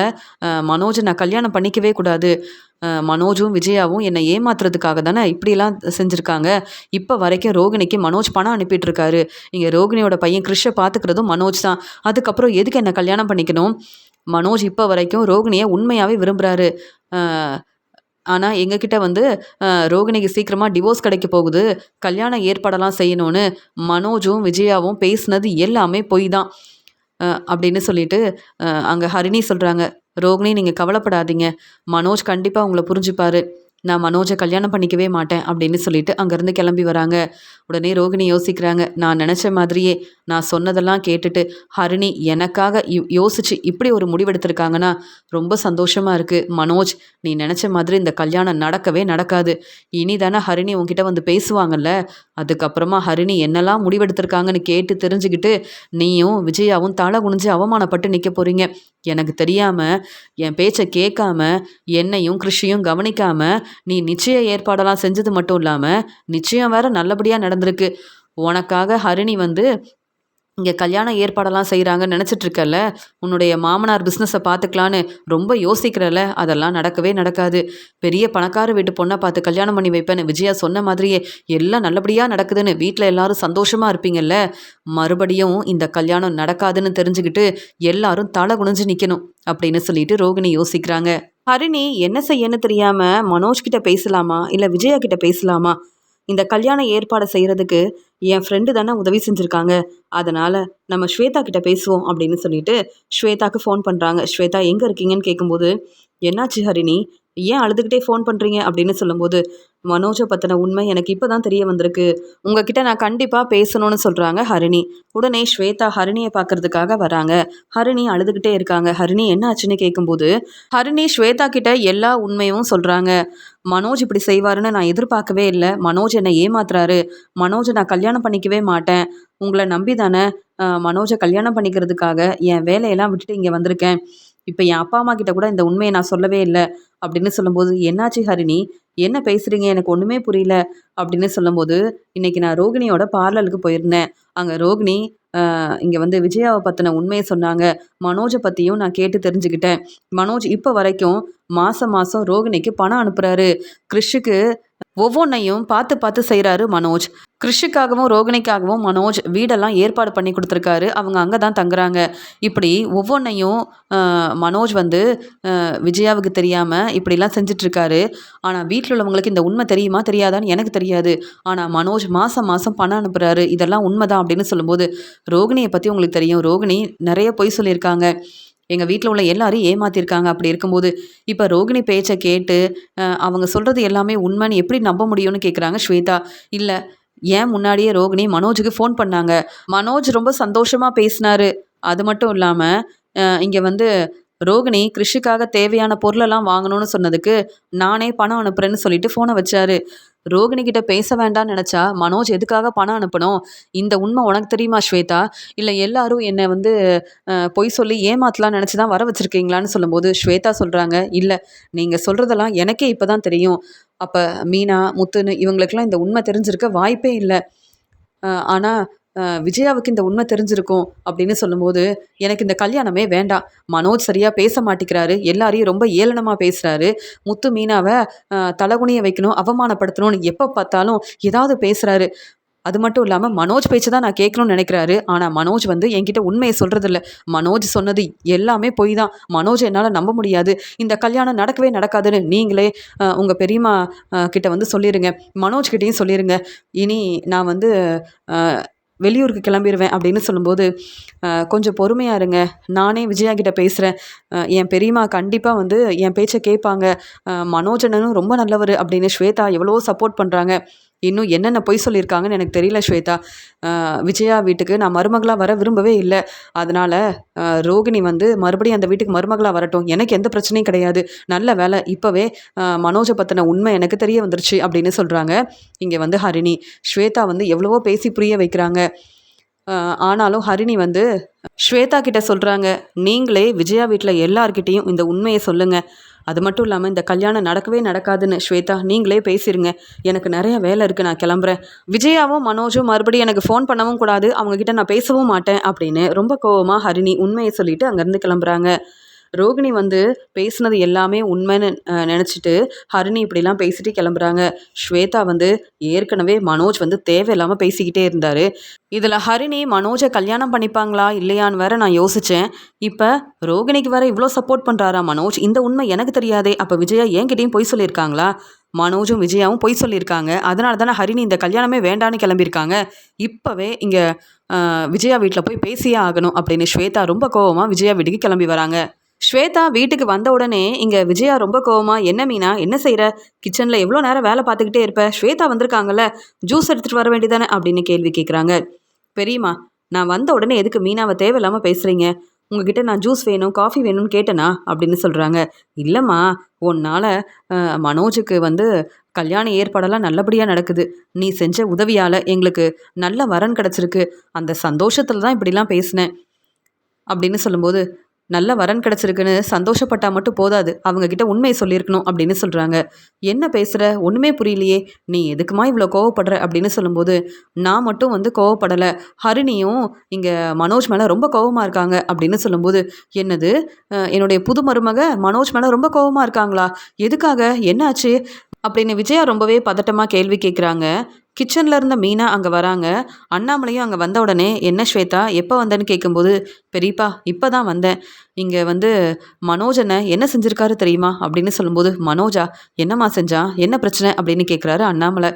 மனோஜ நான் கல்யாணம் பண்ணிக்கவே கூடாது. மனோஜும், விஜயாவும் என்னை ஏமாத்துறதுக்காக தானே இப்படிலாம் செஞ்சுருக்காங்க. இப்ப வரைக்கும் ரோகிணிக்கு மனோஜ் பணம் அனுப்பிட்டு இருக்காரு. இங்க ரோகிணியோட பையன் கிரிஷ பார்த்துக்கிறதும் மனோஜ் தான். அதுக்கப்புறம் எதுக்கு என்ன கல்யாணம் பண்ணிக்கணும்? மனோஜ் இப்ப வரைக்கும் ரோகிணிய உண்மையாவே விரும்புறாரு. அ ஆனா எங்ககிட்ட வந்து ரோகிணிக்கு சீக்கிரமா டிவோர்ஸ் கிடைக்க போகுது. கல்யாண ஏற்பாடெல்லாம் செய்யணும்னு மனோஜும், விஜயாவும் பேசினது எல்லாமே பொய் தான். அப்படின்னு சொல்லிட்டு அங்க ஹரிணி சொல்றாங்க. ரோகிணி நீங்க கவலைப்படாதீங்க. மனோஜ் கண்டிப்பா உங்கள புரிஞ்சுப்பாரு. நான் மனோஜ கல்யாணம் பண்ணிக்கவே மாட்டேன் அப்படின்னு சொல்லிட்டு அங்கேருந்து கிளம்பி வராங்க. உடனே ரோகிணி யோசிக்கிறாங்க. நான் நினச்ச மாதிரியே நான் சொன்னதெல்லாம் கேட்டுட்டு ஹரிணி எனக்காக யோசிச்சு இப்படி ஒரு முடிவெடுத்திருக்காங்கன்னா ரொம்ப சந்தோஷமா இருக்கு. மனோஜ் நீ நினச்ச மாதிரி இந்த கல்யாணம் நடக்கவே நடக்காது. இனி தானே ஹரிணி உன்கிட்ட வந்து பேசுவாங்கல்ல. அதுக்கப்புறமா ஹரிணி என்னெல்லாம் முடிவெடுத்திருக்காங்கன்னு கேட்டு தெரிஞ்சுக்கிட்டு நீயும் விஜயாவும் தலை குனிஞ்சு அவமானப்பட்டு நிற்க போறீங்க. எனக்கு தெரியாம என் பேச்சை கேட்காம என்னையும் கிருஷியும் கவனிக்காம நீ நிச்சய ஏற்பாடெல்லாம் செஞ்சது மட்டும் இல்லாம நிச்சயம் வேற நல்லபடியா நடந்திருக்கு. உனக்காக ஹரிணி வந்து இங்க கல்யாண ஏற்பாடெல்லாம் செய்றாங்கன்னு நெனச்சிட்டு இருக்கல்ல, உன்னுடைய மாமனார் பிசினஸ பார்த்துக்கலான்னு ரொம்ப யோசிக்கிறல்ல, அதெல்லாம் நடக்கவே நடக்காது. பெரிய பணக்கார வீட்டு பொண்ண பார்த்து கல்யாணம் பண்ணி வைப்பேன்னு விஜயா சொன்ன மாதிரியே எல்லாம் நல்லபடியா நடக்குதுன்னு வீட்ல எல்லாரும் சந்தோஷமா இருப்பீங்கல்ல, மறுபடியும் இந்த கல்யாணம் நடக்காதுன்னு தெரிஞ்சுக்கிட்டு எல்லாரும் தல குனிஞ்சு நிக்கணும் அப்படின்னு சொல்லிட்டு ரோகிணி யோசிக்கிறாங்க. ஹரிணி என்ன செய்யன்னு தெரியாம மனோஜ் கிட்ட பேசலாமா? இல்ல விஜயா கிட்ட பேசலாமா? இந்த கல்யாண ஏற்பாடு செய்றதுக்கு என் ஃப்ரெண்டு தானே உதவி செஞ்சிருக்காங்க. அதனால நம்ம ஸ்வேதா கிட்ட பேசுவோம் அப்படின்னு சொல்லிட்டு ஸ்வேதாக்கு ஃபோன் பண்றாங்க. ஸ்வேதா எங்க இருக்கீங்கன்னு கேட்கும்போது, "என்னாச்சு ஹரிணி? ஏன் அழுதுகிட்டே ஃபோன் பண்றீங்க?" அப்படின்னு சொல்லும்போது, "மனோஜ பத்தின உண்மை எனக்கு இப்ப தான் தெரிய வந்திருக்கு. உங்ககிட்ட நான் கண்டிப்பா பேசணும்னு" சொல்றாங்க ஹரிணி. உடனே ஸ்வேதா ஹரிணிய பார்க்கறதுக்காக வராங்க. ஹரிணி அழுதுகிட்டே இருக்காங்க. "ஹரிணி என்ன ஆச்சுன்னு?" கேட்கும்போது, ஹரிணி ஸ்வேதா கிட்ட எல்லா உண்மையும் சொல்றாங்க. "மனோஜ் இப்படி செய்வாருன்னு நான் எதிர்பார்க்கவே இல்ல. மனோஜ் என்னை ஏமாத்துறாரு. மனோஜ நான் கல்யாணம் பண்ணிக்கவே மாட்டேன். உங்கள நம்பி தானே மனோஜ கல்யாணம் பண்ணிக்கிறதுக்காக என் வேலையெல்லாம் விட்டுட்டு இங்க வந்திருக்கேன். இப்ப என் அப்பா, அம்மா கிட்ட கூட இந்த உண்மைய நான் சொல்லவே இல்ல." அப்படின்னு சொல்லும்போது, "என்னாச்சு ஹரிணி? என்ன பேசுறீங்க? எனக்கு ஒண்ணுமே புரியல." அப்படின்னு சொல்லும்போது, "இன்னைக்கு நான் ரோகிணியோட பார்லருக்கு போயிருந்தேன். அங்க ரோகிணி இங்க வந்து விஜயாவ பத்தின உண்மைய சொன்னாங்க. மனோஜ பத்தியும் நான் கேட்டு தெரிஞ்சுக்கிட்டேன். மனோஜ் இப்ப வரைக்கும் மாசம் மாசம் ரோகிணிக்கு பணம் அனுப்புறாரு. கிறிஷுக்கு ஒவ்வொன்னையும் பார்த்து பார்த்து செய்றாரு மனோஜ். கிறிஷுக்காகவும், ரோகிணிக்காகவும் மனோஜ் வீடெல்லாம் ஏற்பாடு பண்ணி குடுத்துருக்காரு. அவங்க அங்க தான் தங்குறாங்க. இப்படி ஒவ்வொன்னையும் மனோஜ் வந்து விஜயாவுக்கு தெரியாம இப்படிலாம் செஞ்சுட்ருக்காரு. ஆனா வீட்ல உள்ளவங்களுக்கு இந்த உண்மை தெரியுமா? தெரியாதான்னு எனக்கு தெரியாது. ஆனா மனோஜ் மாசம் மாசம் பணம் அனுப்புறாரு. இதெல்லாம் உண்மைதான் அப்படின்னு சொல்லும்போது, ரோகிணிய பத்தி உங்களுக்கு தெரியும். ரோகிணி நெறைய பொய் சொல்லியிருக்காங்க. எங்க வீட்ல உள்ள எல்லாரையும் ஏமாத்தியிருக்காங்க. அப்படி இருக்கும்போது, இப்ப ரோகிணி பேச்ச கேட்டு, அவங்க சொல்றது எல்லாமே உண்மைன்னு எப்படி நம்ப முடியும்னு கேட்குறாங்க ஸ்வேதா. இல்ல, ஏன் முன்னாடியே ரோகிணி மனோஜுக்கு ஃபோன் பண்ணாங்க. மனோஜ் ரொம்ப சந்தோஷமா பேசினாரு. அது மட்டும் இல்லாம, இங்க வந்து ரோகிணி கிருஷிக்காக தேவையான பொருளெல்லாம் வாங்கணும்னு சொன்னதுக்கு, நானே பணம் அனுப்புறேன்னு சொல்லிட்டு ஃபோன வச்சாரு. ரோகிணி கிட்ட பேச வேண்டாம்னு நெனச்சா, மனோஜ் எதுக்காக பணம் அனுப்பணும்? இந்த உண்மை உனக்கு தெரியுமா ஸ்வேதா? இல்ல எல்லாரும் என்ன வந்து பொய் சொல்லி ஏமாத்தலாம்னு நெனச்சு தான் வர வச்சிருக்கீங்களான்னு சொல்லும்போது, ஸ்வேதா சொல்றாங்க, "இல்ல, நீங்க சொல்றதெல்லாம் எனக்கே இப்ப தான் தெரியும். அப்ப மீனா, முத்துன்னு இவங்களுக்கெல்லாம் இந்த உண்மை தெரிஞ்சிருக்க வாய்ப்பே இல்ல. ஆனா விஜயாவுக்கு இந்த உண்மை தெரிஞ்சிருக்கும் அப்படின்னு சொல்லும்போது, எனக்கு இந்த கல்யாணமே வேண்டாம். மனோஜ் சரியா பேச மாட்டேங்கிறாரு. எல்லாரையும் ரொம்ப ஏளனமா பேசுறாரு. முத்து மீனாவ தலகுனிய வைக்கணும், அவமானப்படுத்தணும்னு எப்ப பார்த்தாலும் ஏதாவது பேசுறாரு. அது மட்டும் இல்லாம மனோஜ் பேச்ச தான் நான் கேட்கணும்னு நெனைக்கிறாரு. ஆனா மனோஜ் வந்து என்கிட்ட உண்மைய சொல்றதில்ல. மனோஜ் சொன்னது எல்லாமே பொய் தான். மனோஜ என்னால நம்ப முடியாது. இந்த கல்யாணம் நடக்கவே நடக்காதுன்னு நீங்களே உங்க பெரியம்மா கிட்ட வந்து சொல்லிருங்க. மனோஜ் கிட்டயும் சொல்லிருங்க. இனி நான் வந்து அ வெளியூருக்கு கிளம்பிருவேன் அப்படின்னு சொல்லும்போது, கொஞ்சம் பொறுமையா இருங்க. நானே விஜயா கிட்ட பேசுறேன். என் பெரியம்மா கண்டிப்பா வந்து என் பேச்ச கேட்பாங்க. மனோஜ் அண்ணனும் ரொம்ப நல்லவரு அப்படின்னு ஸ்வேதா எவ்வளவோ சப்போர்ட் பண்றாங்க. இன்னும் என்னென்ன பொய் சொல்லியிருக்காங்கன்னு எனக்கு தெரியல ஸ்வேதா. விஜயா வீட்டுக்கு நான் மருமகளா வர விரும்பவே இல்ல. அதனால ரோகிணி வந்து மறுபடியும் அந்த வீட்டுக்கு மருமகளா வரட்டும். எனக்கு எந்த பிரச்சனையும் கிடையாது. நல்ல வேளை இப்பவே மனோஜ பத்தின உண்மை எனக்கு தெரிய வந்துருச்சு அப்படின்னு சொல்றாங்க. இங்க வந்து ஹரிணி. ஸ்வேதா வந்து எவ்வளவோ பேசி புரிய வைக்கிறாங்க. ஆனாலும் ஹரிணி வந்து ஸ்வேதா கிட்ட சொல்றாங்க, "நீங்களே விஜயா வீட்ல எல்லார்கிட்டயும் இந்த உண்மைய சொல்லுங்க. அது மட்டும் இல்லாம இந்த கல்யாணம் நடக்கவே நடக்காதுன்னு ஸ்வேதா நீங்களே பேசிருங்க. எனக்கு நெறைய வேலை இருக்கு. நான் கிளம்புறேன். விஜயாவும், மனோஜும் மறுபடியும் எனக்கு ஃபோன் பண்ணவும் கூடாது. அவங்க கிட்ட நான் பேசவும் மாட்டேன்." அப்படின்னு ரொம்ப கோவமா ஹரிணி உண்மைய சொல்லிட்டு அங்கேருந்து கிளம்புறாங்க. ரோகிணி வந்து பேசுனது எல்லாமே உண்மைன்னு நெனச்சுட்டு ஹரிணி இப்படிலாம் பேசிட்டு கிளம்புறாங்க. ஸ்வேதா வந்து ஏற்கனவே மனோஜ் வந்து தேவையில்லாம பேசிக்கிட்டே இருந்தாரு. இதில் ஹரிணி மனோஜை கல்யாணம் பண்ணிப்பாங்களா இல்லையான்னு வேற நான் யோசித்தேன். இப்போ ரோகிணிக்கு வேற இவ்வளோ சப்போர்ட் பண்ணுறாரா மனோஜ்? இந்த உண்மை எனக்கு தெரியாதே. அப்போ விஜயா என்கிட்டயும் பொய் சொல்லியிருக்காங்களா? மனோஜும் விஜயாவும் பொய் சொல்லியிருக்காங்க. அதனால தானே ஹரிணி இந்த கல்யாணமே வேண்டான்னு கிளம்பியிருக்காங்க. இப்போவே இங்கே விஜயா வீட்டில் போய் பேசியே ஆகணும் அப்படின்னு ஸ்வேதா ரொம்ப கோவமாக விஜயா வீட்டுக்கு கிளம்பி வராங்க. ஸ்வேதா வீட்டுக்கு வந்த உடனே இங்க விஜயா ரொம்ப கோவமா, "என்ன மீனா, என்ன செய்ற? கிச்சன்ல எவ்வளோ நேரம் வேலை பார்த்துக்கிட்டே இருப்ப? ஸ்வேதா வந்திருக்காங்கல்ல, ஜூஸ் எடுத்துட்டு வர வேண்டியதானே?" அப்படின்னு கேள்வி கேட்குறாங்க. "பெரியம்மா, நான் வந்த உடனே எதுக்கு மீனாவை தேவையில்லாம பேசுறீங்க? உங்ககிட்ட நான் ஜூஸ் வேணும், காஃபி வேணும்னு கேட்டேனா?" அப்படின்னு சொல்றாங்க. "இல்லம்மா, உன்னால மனோஜுக்கு வந்து கல்யாண ஏற்பாடெல்லாம் நல்லபடியா நடக்குது. நீ செஞ்ச உதவியால எங்களுக்கு நல்ல வரன் கிடைச்சிருக்கு. அந்த சந்தோஷத்துல தான் இப்படிலாம் பேசினேன்." அப்படின்னு சொல்லும்போது, நல்ல வரன் கிடைச்சிருக்குன்னு சந்தோஷப்பட்டா மட்டும் போதாது. அவங்க கிட்ட உண்மைய சொல்லியிருக்கணும் அப்படின்னு சொல்றாங்க. "என்ன பேசுற? ஒண்ணுமே புரியலையே. நீ எதுக்குமா இவ்வளோ கோவப்படுற?" அப்படின்னு சொல்லும்போது, "நான் மட்டும் வந்து கோவப்படல. ஹரிணியும் இங்க மனோஜ் மேல ரொம்ப கோவமா இருக்காங்க." அப்படின்னு சொல்லும்போது, "என்னது? என்னுடைய புது மருமக மனோஜ் மேல ரொம்ப கோவமா இருக்காங்களா? எதுக்காக? என்ன ஆச்சு?" அப்படின்னு விஜயா ரொம்பவே பதட்டமா கேள்வி கேட்குறாங்க. கிச்சன்ல இருந்த மீனா அங்க வராங்க. அண்ணாமலையும் அங்க வந்த உடனே, "என்ன ஸ்வேதா, எப்போ வந்தேன்னு?" கேட்கும்போது, "பெரியப்பா, இப்போ தான் வந்தேன். இங்க வந்து மனோஜ் அண்ணன் என்ன செஞ்சிருக்காரு தெரியுமா?" அப்படின்னு சொல்லும்போது, "மனோஜா? என்னம்மா செஞ்சான்? என்ன பிரச்சனை?" அப்படின்னு கேட்குறாரு அண்ணாமலை.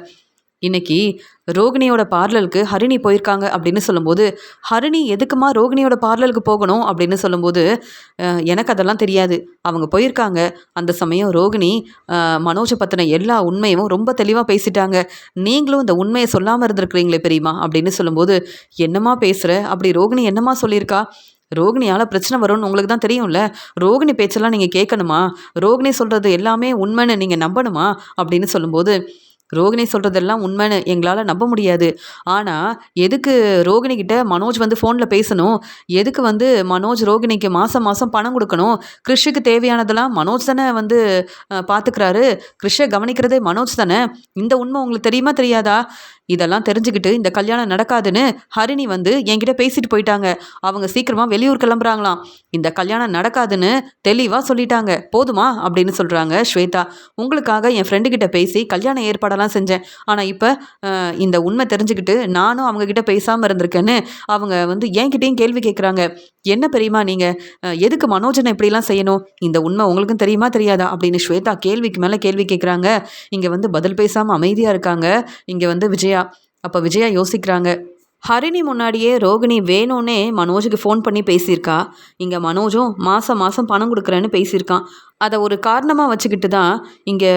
"இன்னைக்கு ரோகிணியோட பார்லருக்கு ஹரிணி போயிருக்காங்க." அப்படின்னு சொல்லும்போது, "ஹரிணி எதுக்குமா ரோகிணியோட பார்லருக்கு போகணும்?" அப்படின்னு சொல்லும்போது, எனக்கு அதெல்லாம் தெரியாது. அவங்க போயிருக்காங்க. அந்த சமயம் ரோகிணி மனோஜை பற்றின எல்லா உண்மையும் ரொம்ப தெளிவாக பேசிட்டாங்க. நீங்களும் இந்த உண்மையை சொல்லாமல் இருந்திருக்கிறீங்களே பெரியம்மா." அப்படின்னு சொல்லும்போது, "என்னம்மா பேசுகிற? அப்படி ரோகிணி என்னம்மா சொல்லியிருக்கா?" "ரோகிணியால் பிரச்சனை வரும்னு உங்களுக்கு தான் தெரியும்ல. ரோகிணி பேச்செல்லாம் நீங்கள் கேட்கணுமா? ரோகிணி சொல்கிறது எல்லாமே உண்மைன்னு நீங்கள் நம்பணுமா?" அப்படின்னு சொல்லும்போது, "ரோகிணி சொல்கிறதெல்லாம் உண்மைன்னு எங்களால் நம்ப முடியாது. ஆனால் எதுக்கு ரோகிணி கிட்ட மனோஜ் வந்து ஃபோனில் பேசணும்? எதுக்கு வந்து மனோஜ் ரோகிணிக்கு மாதம் மாதம் பணம் கொடுக்கணும்? கிறிஷுக்கு தேவையானதெல்லாம் மனோஜ் தானே வந்து பார்த்துக்கிறாரு. கிறிஷை கவனிக்கிறதே மனோஜ் தானே. இந்த உண்மை உங்களுக்கு தெரியுமா தெரியாதா? இதெல்லாம் தெரிஞ்சுக்கிட்டு இந்த கல்யாணம் நடக்காதுன்னு ஹரிணி வந்து என்கிட்ட பேசிட்டு போயிட்டாங்க. அவங்க சீக்கிரமா வெளியூர் கிளம்புறாங்களாம். இந்த கல்யாணம் நடக்காதுன்னு தெளிவாக சொல்லிட்டாங்க. போதுமா?" அப்படின்னு சொல்கிறாங்க ஸ்வேதா. "உங்களுக்காக என் ஃப்ரெண்டு கிட்ட பேசி கல்யாண ஏற்பாடெல்லாம் செஞ்சேன். ஆனால் இப்போ இந்த உண்மை தெரிஞ்சுக்கிட்டு நானும் அவங்க கிட்ட பேசாமல் இருந்திருக்கேன்னு அவங்க வந்து என்கிட்டயும் கேள்வி கேட்குறாங்க. என்ன பெரியம்மா நீங்கள்? எதுக்கு மனோஜனை இப்படிலாம் செய்யணும்? இந்த உண்மை உங்களுக்கும் தெரியுமா தெரியாதா?" அப்படின்னு ஸ்வேதா கேள்விக்கு மேலே கேள்வி கேட்குறாங்க. இங்கே வந்து பதில் பேசாமல் அமைதியாக இருக்காங்க. இங்கே வந்து விஜயா. அப்போ விஜயா யோசிக்கிறாங்க. ஹரிணி முன்னாடியே ரோகிணி வேணும்னே மனோஜுக்கு ஃபோன் பண்ணி பேசியிருக்கா. இங்கே மனோஜும் மாதம் மாதம் பணம் கொடுக்குறேன்னு பேசியிருக்கான். அதை ஒரு காரணமாக வச்சுக்கிட்டு தான் இங்கே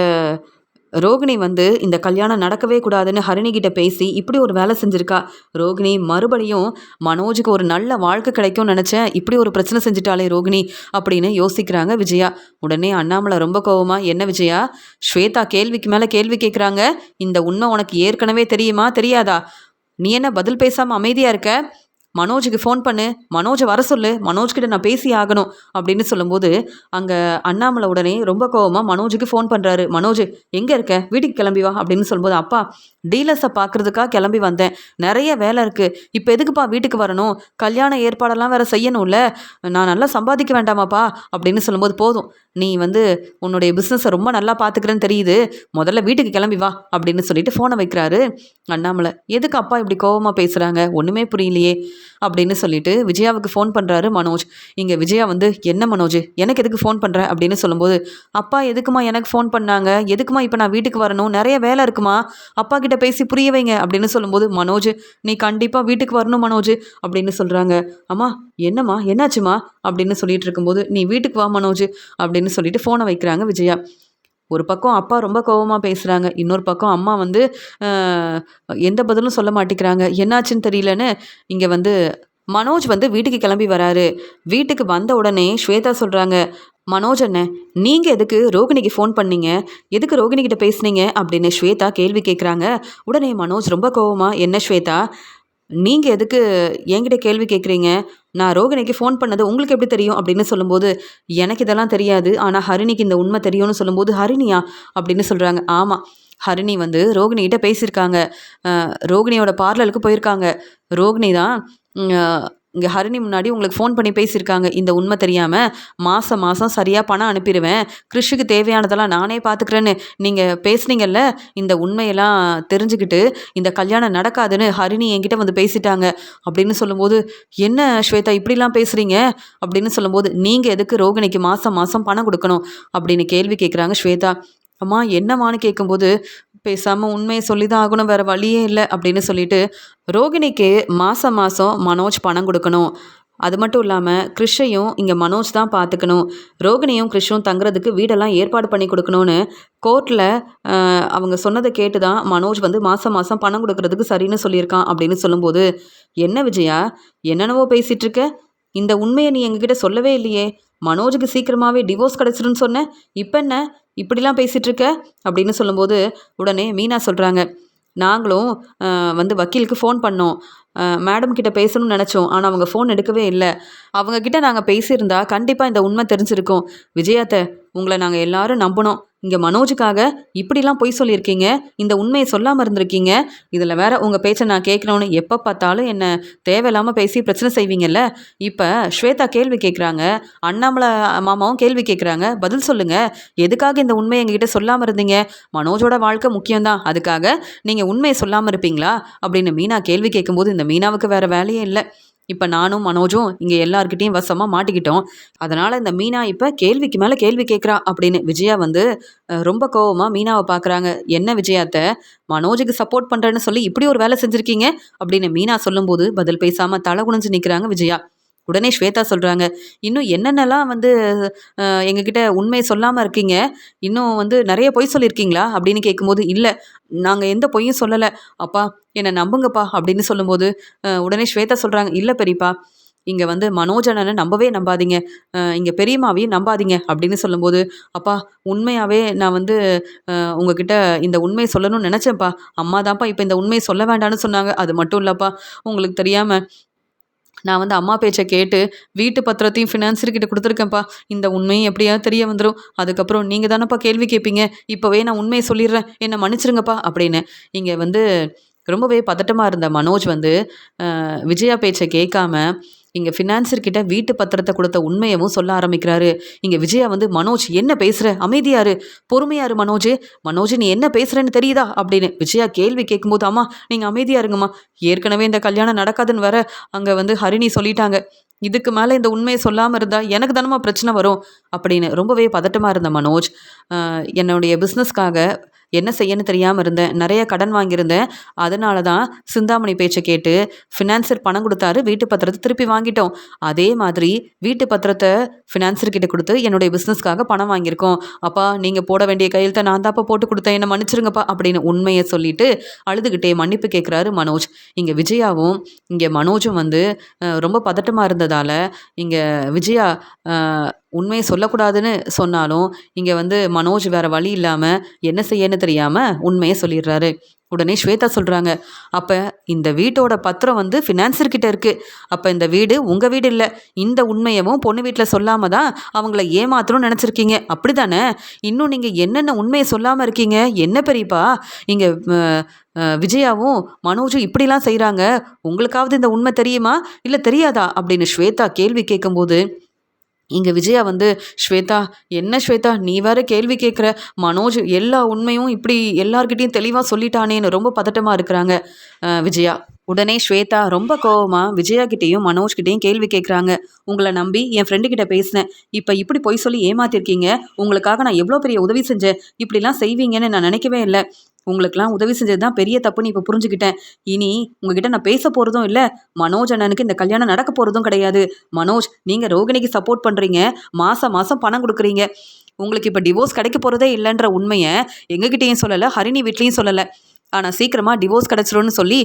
ரோகிணி வந்து இந்த கல்யாணம் நடக்கவே கூடாதுன்னு ஹரிணி கிட்ட பேசி இப்படி ஒரு வேலை செஞ்சுருக்கா. ரோகிணி மறுபடியும் மனோஜுக்கு ஒரு நல்ல வாழ்க்கை கிடைக்கும்னு நினச்சேன். இப்படி ஒரு பிரச்சனை செஞ்சுட்டாளே ரோகிணி அப்படின்னு யோசிக்கிறாங்க விஜயா. உடனே அண்ணாமலை ரொம்ப கோவமா, "என்ன விஜயா, ஸ்வேதா கேள்விக்கு மேலே கேள்வி கேட்குறாங்க. இந்த உண்மை உனக்கு ஏற்கனவே தெரியுமா தெரியாதா? நீ என்ன பதில் பேசாமல் அமைதியாக இருக்க? மனோஜுக்கு ஃபோன் பண்ணு. மனோஜை வர சொல்லு. மனோஜ்கிட்ட நான் பேசி ஆகணும்." அப்படின்னு சொல்லும்போது அங்கே அண்ணாமலை உடனே ரொம்ப கோவமாக மனோஜுக்கு ஃபோன் பண்ணுறாரு. "மனோஜ், எங்கே இருக்க? வீட்டுக்கு கிளம்பி வா." அப்படின்னு சொல்லும்போது, "அப்பா, டீலர்ஸை பார்க்குறதுக்காக கிளம்பி வந்தேன். நிறைய வேலை இருக்குது. இப்போ எதுக்குப்பா வீட்டுக்கு வரணும்? கல்யாண ஏற்பாடெல்லாம் வேறு செய்யணும்ல. நான் நல்லா சம்பாதிக்க வேண்டாமாப்பா அப்படின்னு சொல்லும்போது, போதும், நீ உன்னுடைய பிஸ்னஸை ரொம்ப நல்லா பார்த்துக்கிறேன்னு தெரியுது. முதல்ல வீட்டுக்கு கிளம்பி வா அப்படின்னு சொல்லிட்டு ஃபோனை வைக்கிறாரு அண்ணாமலை. எதுக்கு அப்பா இப்படி கோவமாக பேசுகிறாங்க, ஒன்றுமே புரியலையே அப்படின்னு சொல்லிட்டு விஜயாவுக்கு ஃபோன் பண்ணுறாரு மனோஜ். இங்கே விஜயா என்ன மனோஜ், எனக்கு எதுக்கு ஃபோன் பண்ணுற அப்படின்னு சொல்லும்போது, அப்பா எதுக்குமா எனக்கு ஃபோன் பண்ணாங்க, எதுக்குமா இப்போ நான் வீட்டுக்கு வரணும், நிறைய வேலை இருக்குமா, அப்பா கிட்ட பேசி புரிய வைங்க அப்படின்னு சொல்லும்போது, மனோஜ் நீ கண்டிப்பாக வீட்டுக்கு வரணும் மனோஜ் அப்படின்னு சொல்கிறாங்க. அம்மா என்னம்மா என்னாச்சுமா அப்படின்னு சொல்லிட்டு இருக்கும்போது, நீ வீட்டுக்கு வா மனோஜ் அப்படின்னு சொல்லிட்டு ஃபோனை வைக்கிறாங்க விஜயா. ஒரு பக்கம் அப்பா ரொம்ப கோவமாக பேசுகிறாங்க, இன்னொரு பக்கம் அம்மா எந்த பதிலும் சொல்ல மாட்டேங்கிறாங்க. என்னாச்சுன்னு தெரியலன்னு இங்கே மனோஜ் வீட்டுக்கு கிளம்பி வராரு. வீட்டுக்கு வந்த உடனே ஸ்வேதா சொல்கிறாங்க, மனோஜ் அண்ணன், நீங்கள் எதுக்கு ரோகிணிக்கு ஃபோன் பண்ணீங்க, எதுக்கு ரோகிணிக்கிட்ட பேசுனீங்க அப்படின்னு ஸ்வேதா கேள்வி கேட்குறாங்க. உடனே மனோஜ் ரொம்ப கோவமா, என்ன ஸ்வேதா, நீங்கள் எதுக்கு என்கிட்ட கேள்வி கேட்குறீங்க, நான் ரோகிணிக்கு ஃபோன் பண்ணது உங்களுக்கு எப்படி தெரியும் அப்படின்னு சொல்லும்போது, எனக்கு இதெல்லாம் தெரியாது, ஆனால் ஹரிணிக்கு இந்த உண்மை தெரியும்னு சொல்லும்போது, ஹரிணியா அப்படின்னு சொல்கிறாங்க. ஆமாம், ஹரிணி ரோகிணிகிட்ட பேசியிருக்காங்க. ரோகிணியோட பார்லருக்கு போயிருக்காங்க. ரோகிணி தான் இங்கே ஹரிணி முன்னாடி உங்களுக்கு ஃபோன் பண்ணி பேசியிருக்காங்க. இந்த உண்மை தெரியாமல் மாதம் மாதம் சரியாக பணம் அனுப்பிடுவேன், கிறிஷுக்கு தேவையானதெல்லாம் நானே பார்த்துக்கிறேன்னு நீங்கள் பேசுனீங்கல்ல, இந்த உண்மையெல்லாம் தெரிஞ்சுக்கிட்டு இந்த கல்யாணம் நடக்காதுன்னு ஹரிணி என்கிட்ட பேசிட்டாங்க அப்படின்னு சொல்லும்போது, என்ன ஸ்வேதா இப்படிலாம் பேசுகிறீங்க அப்படின்னு சொல்லும்போது, நீங்கள் எதுக்கு ரோகிணிக்கு மாதம் மாதம் பணம் கொடுக்கணும் அப்படின்னு கேள்வி கேட்குறாங்க ஸ்வேதா. அம்மா என்னம்மான்னு கேட்கும்போது, பேசாமல் உண்மையை சொல்லி தான் ஆகணும், வேறு வழியே இல்லை அப்படின்னு சொல்லிட்டு, ரோகிணிக்கு மாதம் மாதம் மனோஜ் பணம் கொடுக்கணும், அது மட்டும் இல்லாமல் கிறிஷையும் இங்கே மனோஜ் தான் பார்த்துக்கணும், ரோகிணியும் கிறிஷும் தங்குறதுக்கு வீடெல்லாம் ஏற்பாடு பண்ணி கொடுக்கணும்னு கோர்ட்டில் அவங்க சொன்னதை கேட்டு தான் மனோஜ் மாதம் மாதம் பணம் கொடுக்கறதுக்கு சரின்னு சொல்லியிருக்கான் அப்படின்னு சொல்லும்போது, என்ன விஜயா என்னென்னவோ பேசிகிட்டு இருக்க, இந்த உண்மையை நீ எங்ககிட்ட சொல்லவே இல்லையே, மனோஜுக்கு சீக்கிரமாகவே டிவோர்ஸ் கிடச்சிருன்னு சொன்னேன், இப்போ என்ன இப்படிலாம் பேசிகிட்டு இருக்க அப்படின்னு சொல்லும்போது, உடனே மீனா சொல்கிறாங்க, நாங்களும் வக்கீலுக்கு ஃபோன் பண்ணோம், மேடம் கிட்ட பேசணும்னு நினச்சோம், ஆனால் அவங்க ஃபோன் எடுக்கவே இல்லை, அவங்கக்கிட்ட நாங்கள் பேசியிருந்தா கண்டிப்பாக இந்த உண்மை தெரிஞ்சிருக்கோம். விஜயாத்தை உங்களை நாங்கள் எல்லாரும் நம்பினோம், இங்கே மனோஜுக்காக இப்படிலாம் பொய் சொல்லியிருக்கீங்க, இந்த உண்மையை சொல்லாமல் இருந்திருக்கீங்க, இதில் வேற உங்கள் பேச்சை நான் கேட்கணுன்னு எப்போ பார்த்தாலும் என்ன தேவையில்லாமல் பேசி பிரச்சனை செய்வீங்கல்ல. இப்போ ஸ்வேதா கேள்வி கேட்குறாங்க, அண்ணாமலை மாமாவும் கேள்வி கேட்குறாங்க, பதில் சொல்லுங்கள், எதுக்காக இந்த உண்மையை எங்ககிட்ட சொல்லாமல் இருந்தீங்க, மனோஜோட வாழ்க்கை முக்கியம்தான், அதுக்காக நீங்கள் உண்மையை சொல்லாமல் இருப்பீங்களா அப்படின்னு மீனா கேள்வி கேட்கும்போது, இந்த மீனாவுக்கு வேறு வேலையே இல்லை, இப்போ நானும் மனோஜும் இங்கே எல்லார்கிட்டையும் வசமாக மாட்டிக்கிட்டோம், அதனால் இந்த மீனா இப்போ கேள்விக்கு மேலே கேள்வி கேட்குறா அப்படின்னு விஜயா ரொம்ப கோவமாக மீனாவை பார்க்குறாங்க. என்ன விஜயாத்தை மனோஜுக்கு சப்போர்ட் பண்ணுறேன்னு சொல்லி இப்படி ஒரு வேலை செஞ்சுருக்கீங்க அப்படின்னு மீனா சொல்லும்போது பதில் பேசாமல் தலை குனிஞ்சு நிற்கிறாங்க விஜயா. உடனே ஸ்வேதா சொல்கிறாங்க, இன்னும் என்னென்னலாம் எங்ககிட்ட உண்மையை சொல்லாமல் இருக்கீங்க, இன்னும் நிறைய பொய் சொல்லியிருக்கீங்களா அப்படின்னு கேட்கும்போது, இல்லை நாங்கள் எந்த பொய்யும் சொல்லலை அப்பா, என்னை நம்புங்கப்பா அப்படின்னு சொல்லும்போது, உடனே ஸ்வேதா சொல்கிறாங்க, இல்லை பெரியப்பா, இங்கே மனோஜ் அண்ணனை நம்பவே நம்பாதீங்க, இங்கே பெரியம்மாவையும் நம்பாதீங்க அப்படின்னு சொல்லும்போது, அப்பா உண்மையாகவே நான் உங்ககிட்ட இந்த உண்மையை சொல்லணும்னு நினச்சேன்ப்பா, அம்மா தான்ப்பா இப்போ இந்த உண்மையை சொல்ல வேண்டாம்னு சொன்னாங்க, அது மட்டும் இல்லைப்பா, உங்களுக்கு தெரியாமல் நான் அம்மா பேச்சை கேட்டு வீட்டு பத்திரத்தையும் ஃபினான்சர்கிட்ட கொடுத்துருக்கேன்ப்பா, இந்த உண்மையும் எப்படியாவது தெரிய வந்துடும், அதுக்கப்புறம் நீங்கள் தானேப்பா கேள்வி கேட்பீங்க, இப்போவே நான் உண்மையை சொல்லிடுறேன், என்னை மன்னிச்சிருங்கப்பா அப்படின்னு இங்கே ரொம்பவே பதட்டமாக இருந்த மனோஜ் விஜயா பேச்சை கேட்காம இங்கே ஃபினான்சர்கிட்ட வீட்டு பத்திரத்தை கொடுத்த உண்மையவும் சொல்ல ஆரம்பிக்கிறாரு. இங்கே விஜயா மனோஜ் என்ன பேசுகிற, அமைதியாரு, பொறுமையாரு மனோஜ், மனோஜ் நீ என்ன பேசுகிறேன்னு தெரியுதா அப்படின்னு விஜயா கேள்வி கேட்கும்போது, அம்மா நீங்கள் அமைதியாக இருங்கம்மா, ஏற்கனவே இந்த கல்யாணம் நடக்காதுன்னு வர அங்கே ஹரிணி சொல்லிட்டாங்க, இதுக்கு மேலே இந்த உண்மையை சொல்லாமல் இருந்தால் எனக்கு தானமா பிரச்சனை வரும் அப்படின்னு ரொம்பவே பதட்டமாக இருந்த மனோஜ், என்னுடைய பிஸ்னஸ்க்காக என்ன செய்யன்னு தெரியாமல் இருந்தேன், நிறைய கடன் வாங்கியிருந்தேன், அதனால தான் சிந்தாமணி பேச்சை கேட்டு ஃபினான்சர் பணம் கொடுத்தாரு, வீட்டு பத்திரத்தை திருப்பி வாங்கிட்டோம், அதே மாதிரி வீட்டு பத்திரத்தை ஃபினான்சர்கிட்ட கொடுத்து என்னுடைய பிஸ்னஸ்க்காக பணம் வாங்கியிருக்கோம், அப்பா நீங்கள் போட வேண்டிய கையெழுத்தை நான் தான்ப்பா போட்டு கொடுத்தேன், என்னை மன்னிச்சிருங்கப்பா அப்படின்னு உண்மையை சொல்லிட்டு அழுதுகிட்டே மன்னிப்பு கேட்குறாரு மனோஜ். இங்கே விஜயாவும் இங்கே மனோஜும் ரொம்ப பதட்டமாக இருந்ததால் இங்கே விஜயா உண்மையை சொல்லக்கூடாதுன்னு சொன்னாலும், இங்கே வந்து மனோஜ் வேற வழி இல்லாமல் என்ன செய்யன்னு தெரியாமல் உண்மையை சொல்லிடுறாரு. உடனே ஸ்வேதா சொல்கிறாங்க, அப்போ இந்த வீட்டோட பத்திரம் வந்து ஃபினான்சர்கிட்ட இருக்குது. அப்போ இந்த வீடு உங்கள் வீடு இல்லை. இந்த உண்மையவும் பொண்ணு வீட்டில் சொல்லாமல் தான் அவங்கள ஏமாத்தணும்னு நினச்சிருக்கீங்க, அப்படி தானே? இன்னும் நீங்கள் என்னென்ன உண்மையை சொல்லாமல் இருக்கீங்க? என்ன பெரியப்பா இங்கே விஜயாவும் மனோஜும் இப்படிலாம் செய்கிறாங்க? உங்களுக்காவது இந்த உண்மை தெரியுமா இல்லை தெரியாதா அப்படின்னு ஸ்வேதா கேள்வி கேட்கும்போது, இங்கே விஜயா வந்து, ஸ்வேதா என்ன ஸ்வேதா நீ வேற கேள்வி கேட்குற, மனோஜ் எல்லா உண்மையும் இப்படி எல்லார்கிட்டையும் தெளிவாக சொல்லிட்டானேன்னு ரொம்ப பதட்டமாக இருக்கிறாங்க விஜயா. உடனே ஸ்வேதா ரொம்ப கோவமா விஜயா கிட்டேயும் மனோஜ் கிட்டேயும் கேள்வி கேட்குறாங்க. உங்களை நம்பி என் ஃப்ரெண்டு கிட்ட பேசினேன், இப்போ இப்படி பொய் சொல்லி ஏமாத்திருக்கீங்க. உங்களுக்காக நான் எவ்வளோ பெரிய உதவி செஞ்சேன், இப்படிலாம் செய்வீங்கன்னு நான் நினைக்கவே இல்லை. உங்களுக்கெல்லாம் உதவி செஞ்சது தான் பெரிய தப்புன்னு இப்போ புரிஞ்சுக்கிட்டேன். இனி உங்ககிட்ட நான் பேச போகிறதும் இல்லை. மனோஜ் அண்ணனுக்கு இந்த கல்யாணம் நடக்க போகிறதும் கிடையாது. மனோஜ், நீங்கள் ரோகிணிக்கு சப்போர்ட் பண்ணுறீங்க, மாதம் மாதம் பணம் கொடுக்குறீங்க. உங்களுக்கு இப்போ டிவோர்ஸ் கிடைக்க போகிறதே இல்லைன்ற உண்மையை எங்ககிட்டையும் சொல்லலை, ஹரிணி வீட்லேயும் சொல்லலை. ஆனால் சீக்கிரமாக டிவோர்ஸ் கிடச்சிரும்னு சொல்லி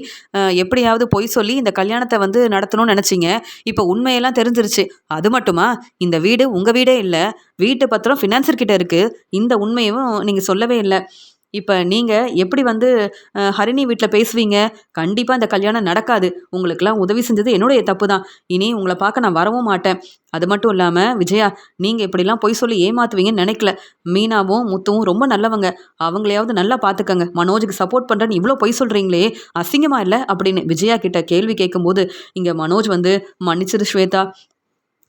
எப்படியாவது பொய் சொல்லி இந்த கல்யாணத்தை வந்து நடத்தணும்னு நினச்சிங்க. இப்போ உண்மையெல்லாம் தெரிஞ்சிருச்சு. அது மட்டுமா, இந்த வீடு உங்கள் வீடே இல்லை, வீட்டு பத்திரம் ஃபினான்சர்கிட்ட இருக்குது. இந்த உண்மையும் நீங்கள் சொல்லவே இல்லை. இப்போ நீங்கள் எப்படி வந்து ஹரிணி வீட்டில் பேசுவீங்க? கண்டிப்பாக இந்த கல்யாணம் நடக்காது. உங்களுக்கெல்லாம் உதவி செஞ்சது என்னுடைய தப்பு தான். இனி உங்களை பார்க்க நான் வரவும் மாட்டேன். அது மட்டும் இல்லாமல் விஜயா, நீங்கள் இப்படிலாம் பொய் சொல்லி ஏமாத்துவீங்கன்னு நினைக்கல. மீனாவும் முத்துவும் ரொம்ப நல்லவங்க. அவங்களையாவது நல்லா பார்த்துக்கங்க. மனோஜுக்கு சப்போர்ட் பண்ணுறேன்னு இவ்வளோ பொய் சொல்கிறீங்களே, அசிங்கமாக இல்லை அப்படின்னு விஜயா கிட்ட கேள்வி கேட்கும்போது, இங்கே மனோஜ் வந்து, மன்னிச்சிரு ஸ்வேதா,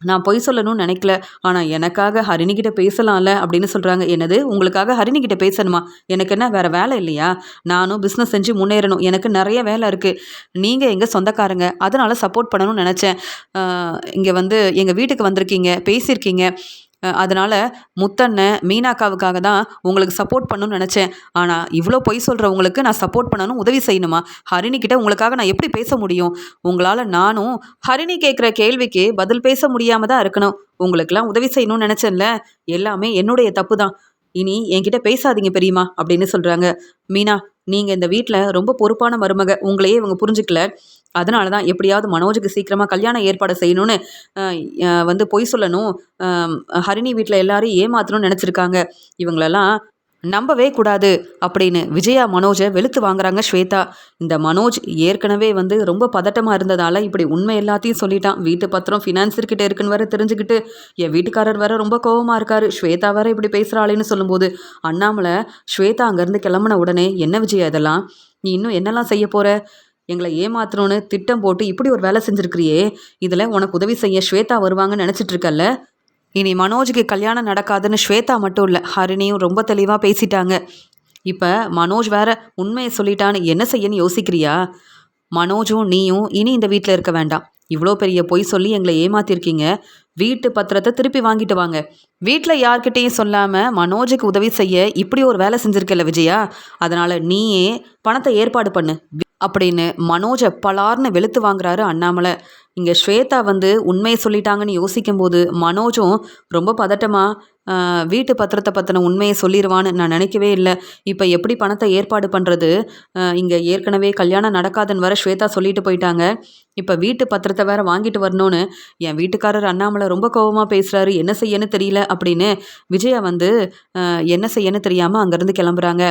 நான் பொய் சொல்லணும்னு நினைக்கல. ஆனால் எனக்காக ஹரிணிக்கிட்ட பேசலாம்ல அப்படின்னு சொல்கிறாங்க. என்னது, உங்களுக்காக ஹரிணிக்கிட்ட பேசணுமா? எனக்கு என்ன வேறு வேலை இல்லையா? நானும் பிஸ்னஸ் செஞ்சு முன்னேறணும், எனக்கு நிறைய வேலை இருக்குது. நீங்கள் எங்கள் சொந்தக்காரங்க, அதனால் சப்போர்ட் பண்ணணும்னு நினச்சேன். இங்கே வந்து எங்கள் வீட்டுக்கு வந்திருக்கீங்க, பேசியிருக்கீங்க. அதனால் முத்தண்ணன் மீனாக்காவுக்காக தான் உங்களுக்கு சப்போர்ட் பண்ணணும்னு நினச்சேன். ஆனால் இவ்வளோ பொய் சொல்கிறவங்களுக்கு நான் சப்போர்ட் பண்ணணும், உதவி செய்யணுமா? ஹரிணிக்கிட்ட உங்களுக்காக நான் எப்படி பேச முடியும்? உங்களால் நானும் ஹரிணி கேட்குற கேள்விக்கு பதில் பேச முடியாமல் தான் இருக்கணும். உங்களுக்கெல்லாம் உதவி செய்யணும்னு நினச்சேன்ல, எல்லாமே என்னுடைய தப்பு தான். இனி என்கிட்ட பேசாதீங்க பெரியம்மா அப்படின்னு சொல்கிறாங்க. மீனா, நீங்கள் இந்த வீட்டில் ரொம்ப பொறுப்பான மருமக, உங்களையே இவங்க புரிஞ்சுக்கல. அதனால தான் எப்படியாவது மனோஜுக்கு சீக்கிரமாக கல்யாணம் ஏற்பாடு செய்யணும்னு வந்து பொய் சொல்லணும், ஹரிணி வீட்டில் எல்லாரையும் ஏமாற்றணும்னு நினச்சிருக்காங்க. இவங்களெல்லாம் நம்பவே கூடாது அப்படின்னு விஜயா மனோஜை வெளுத்து வாங்குறாங்க ஸ்வேதா. இந்த மனோஜ் ஏற்கனவே வந்து ரொம்ப பதட்டமாக இருந்ததால் இப்படி உண்மை எல்லாத்தையும் சொல்லிட்டான். வீட்டு பத்திரம் ஃபினான்சர்கிட்ட இருக்குன்னு வேற தெரிஞ்சுக்கிட்டு என் வீட்டுக்காரர் வேற ரொம்ப கோபமாக இருக்காரு. ஸ்வேதா வேற இப்படி பேசுகிறாளேன்னு சொல்லும்போது அண்ணாமலை ஸ்வேதா அங்கேருந்து கிளம்புன உடனே, என்ன விஜயா இதெல்லாம், நீ இன்னும் என்னெல்லாம் செய்ய போகிற? எங்களை ஏமாத்தணும்னு திட்டம் போட்டு இப்படி ஒரு வேலை செஞ்சுருக்கிறியே, இதில் உனக்கு உதவி செய்ய ஸ்வேதா வருவாங்கன்னு நினச்சிட்டு இருக்கல்ல? இனி மனோஜுக்கு கல்யாணம் நடக்காதுன்னு ஸ்வேதா மட்டும் இல்லை, ஹரிணியும் ரொம்ப தெளிவாக பேசிட்டாங்க. இப்போ மனோஜ் வேற உண்மையை சொல்லிட்டான்னு என்ன செய்யன்னு யோசிக்கிறியா? மனோஜும் நீயும் இனி இந்த வீட்டில் இருக்க வேண்டாம். இவ்வளோ பெரிய பொய் சொல்லி எங்களை ஏமாத்திருக்கீங்க. வீட்டு பத்திரத்தை திருப்பி வாங்கிட்டு வாங்க. வீட்டில் யார்கிட்டையும் சொல்லாமல் மனோஜுக்கு உதவி செய்ய இப்படி ஒரு வேலை செஞ்சுருக்கல விஜயா, அதனால் நீயே பணத்தை ஏற்பாடு பண்ணு அப்படின்னு மனோஜை பலார்னு வெளுத்து வாங்குறாரு அண்ணாமலை. இங்கே ஸ்வேதா வந்து உண்மையை சொல்லிட்டாங்கன்னு யோசிக்கும்போது மனோஜும் ரொம்ப பதட்டமாக வீட்டு பத்திரத்தை பற்றின உண்மையை சொல்லிடுவான்னு நான் நினைக்கவே இல்லை. இப்போ எப்படி பணத்தை ஏற்பாடு பண்ணுறது? இங்கே ஏற்கனவே கல்யாணம் நடக்காதுன்னு வேற ஸ்வேதா சொல்லிட்டு போயிட்டாங்க. இப்போ வீட்டு பத்திரத்தை வேற வாங்கிட்டு வரணும்னு என் வீட்டுக்காரர் அண்ணாமலை ரொம்ப கோபமாக பேசுகிறாரு, என்ன செய்யன்னு தெரியல அப்படின்னு விஜயா வந்து என்ன செய்யன்னு தெரியாமல் அங்கேருந்து கிளம்புறாங்க.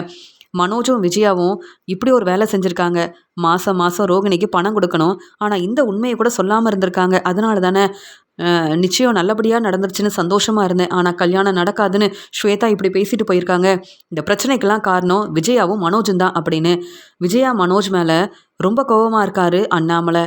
மனோஜும் விஜயாவும் இப்படி ஒரு வேலை செஞ்சுருக்காங்க. மாதம் மாதம் ரோகிணிக்கு பணம் கொடுக்கணும், ஆனால் இந்த உண்மையை கூட சொல்லாமல் இருந்திருக்காங்க. அதனால தானே நிச்சயம் நல்லபடியாக நடந்துருச்சுன்னு சந்தோஷமாக இருந்தேன், ஆனால் கல்யாணம் நடக்காதுன்னு ஸ்வேதா இப்படி பேசிட்டு போயிருக்காங்க. இந்த பிரச்சனைக்கெல்லாம் காரணம் விஜயாவும் மனோஜும் தான் அப்படின்னு விஜயா மனோஜ் மேலே ரொம்ப கோபமாக இருக்காரு அண்ணாமலை.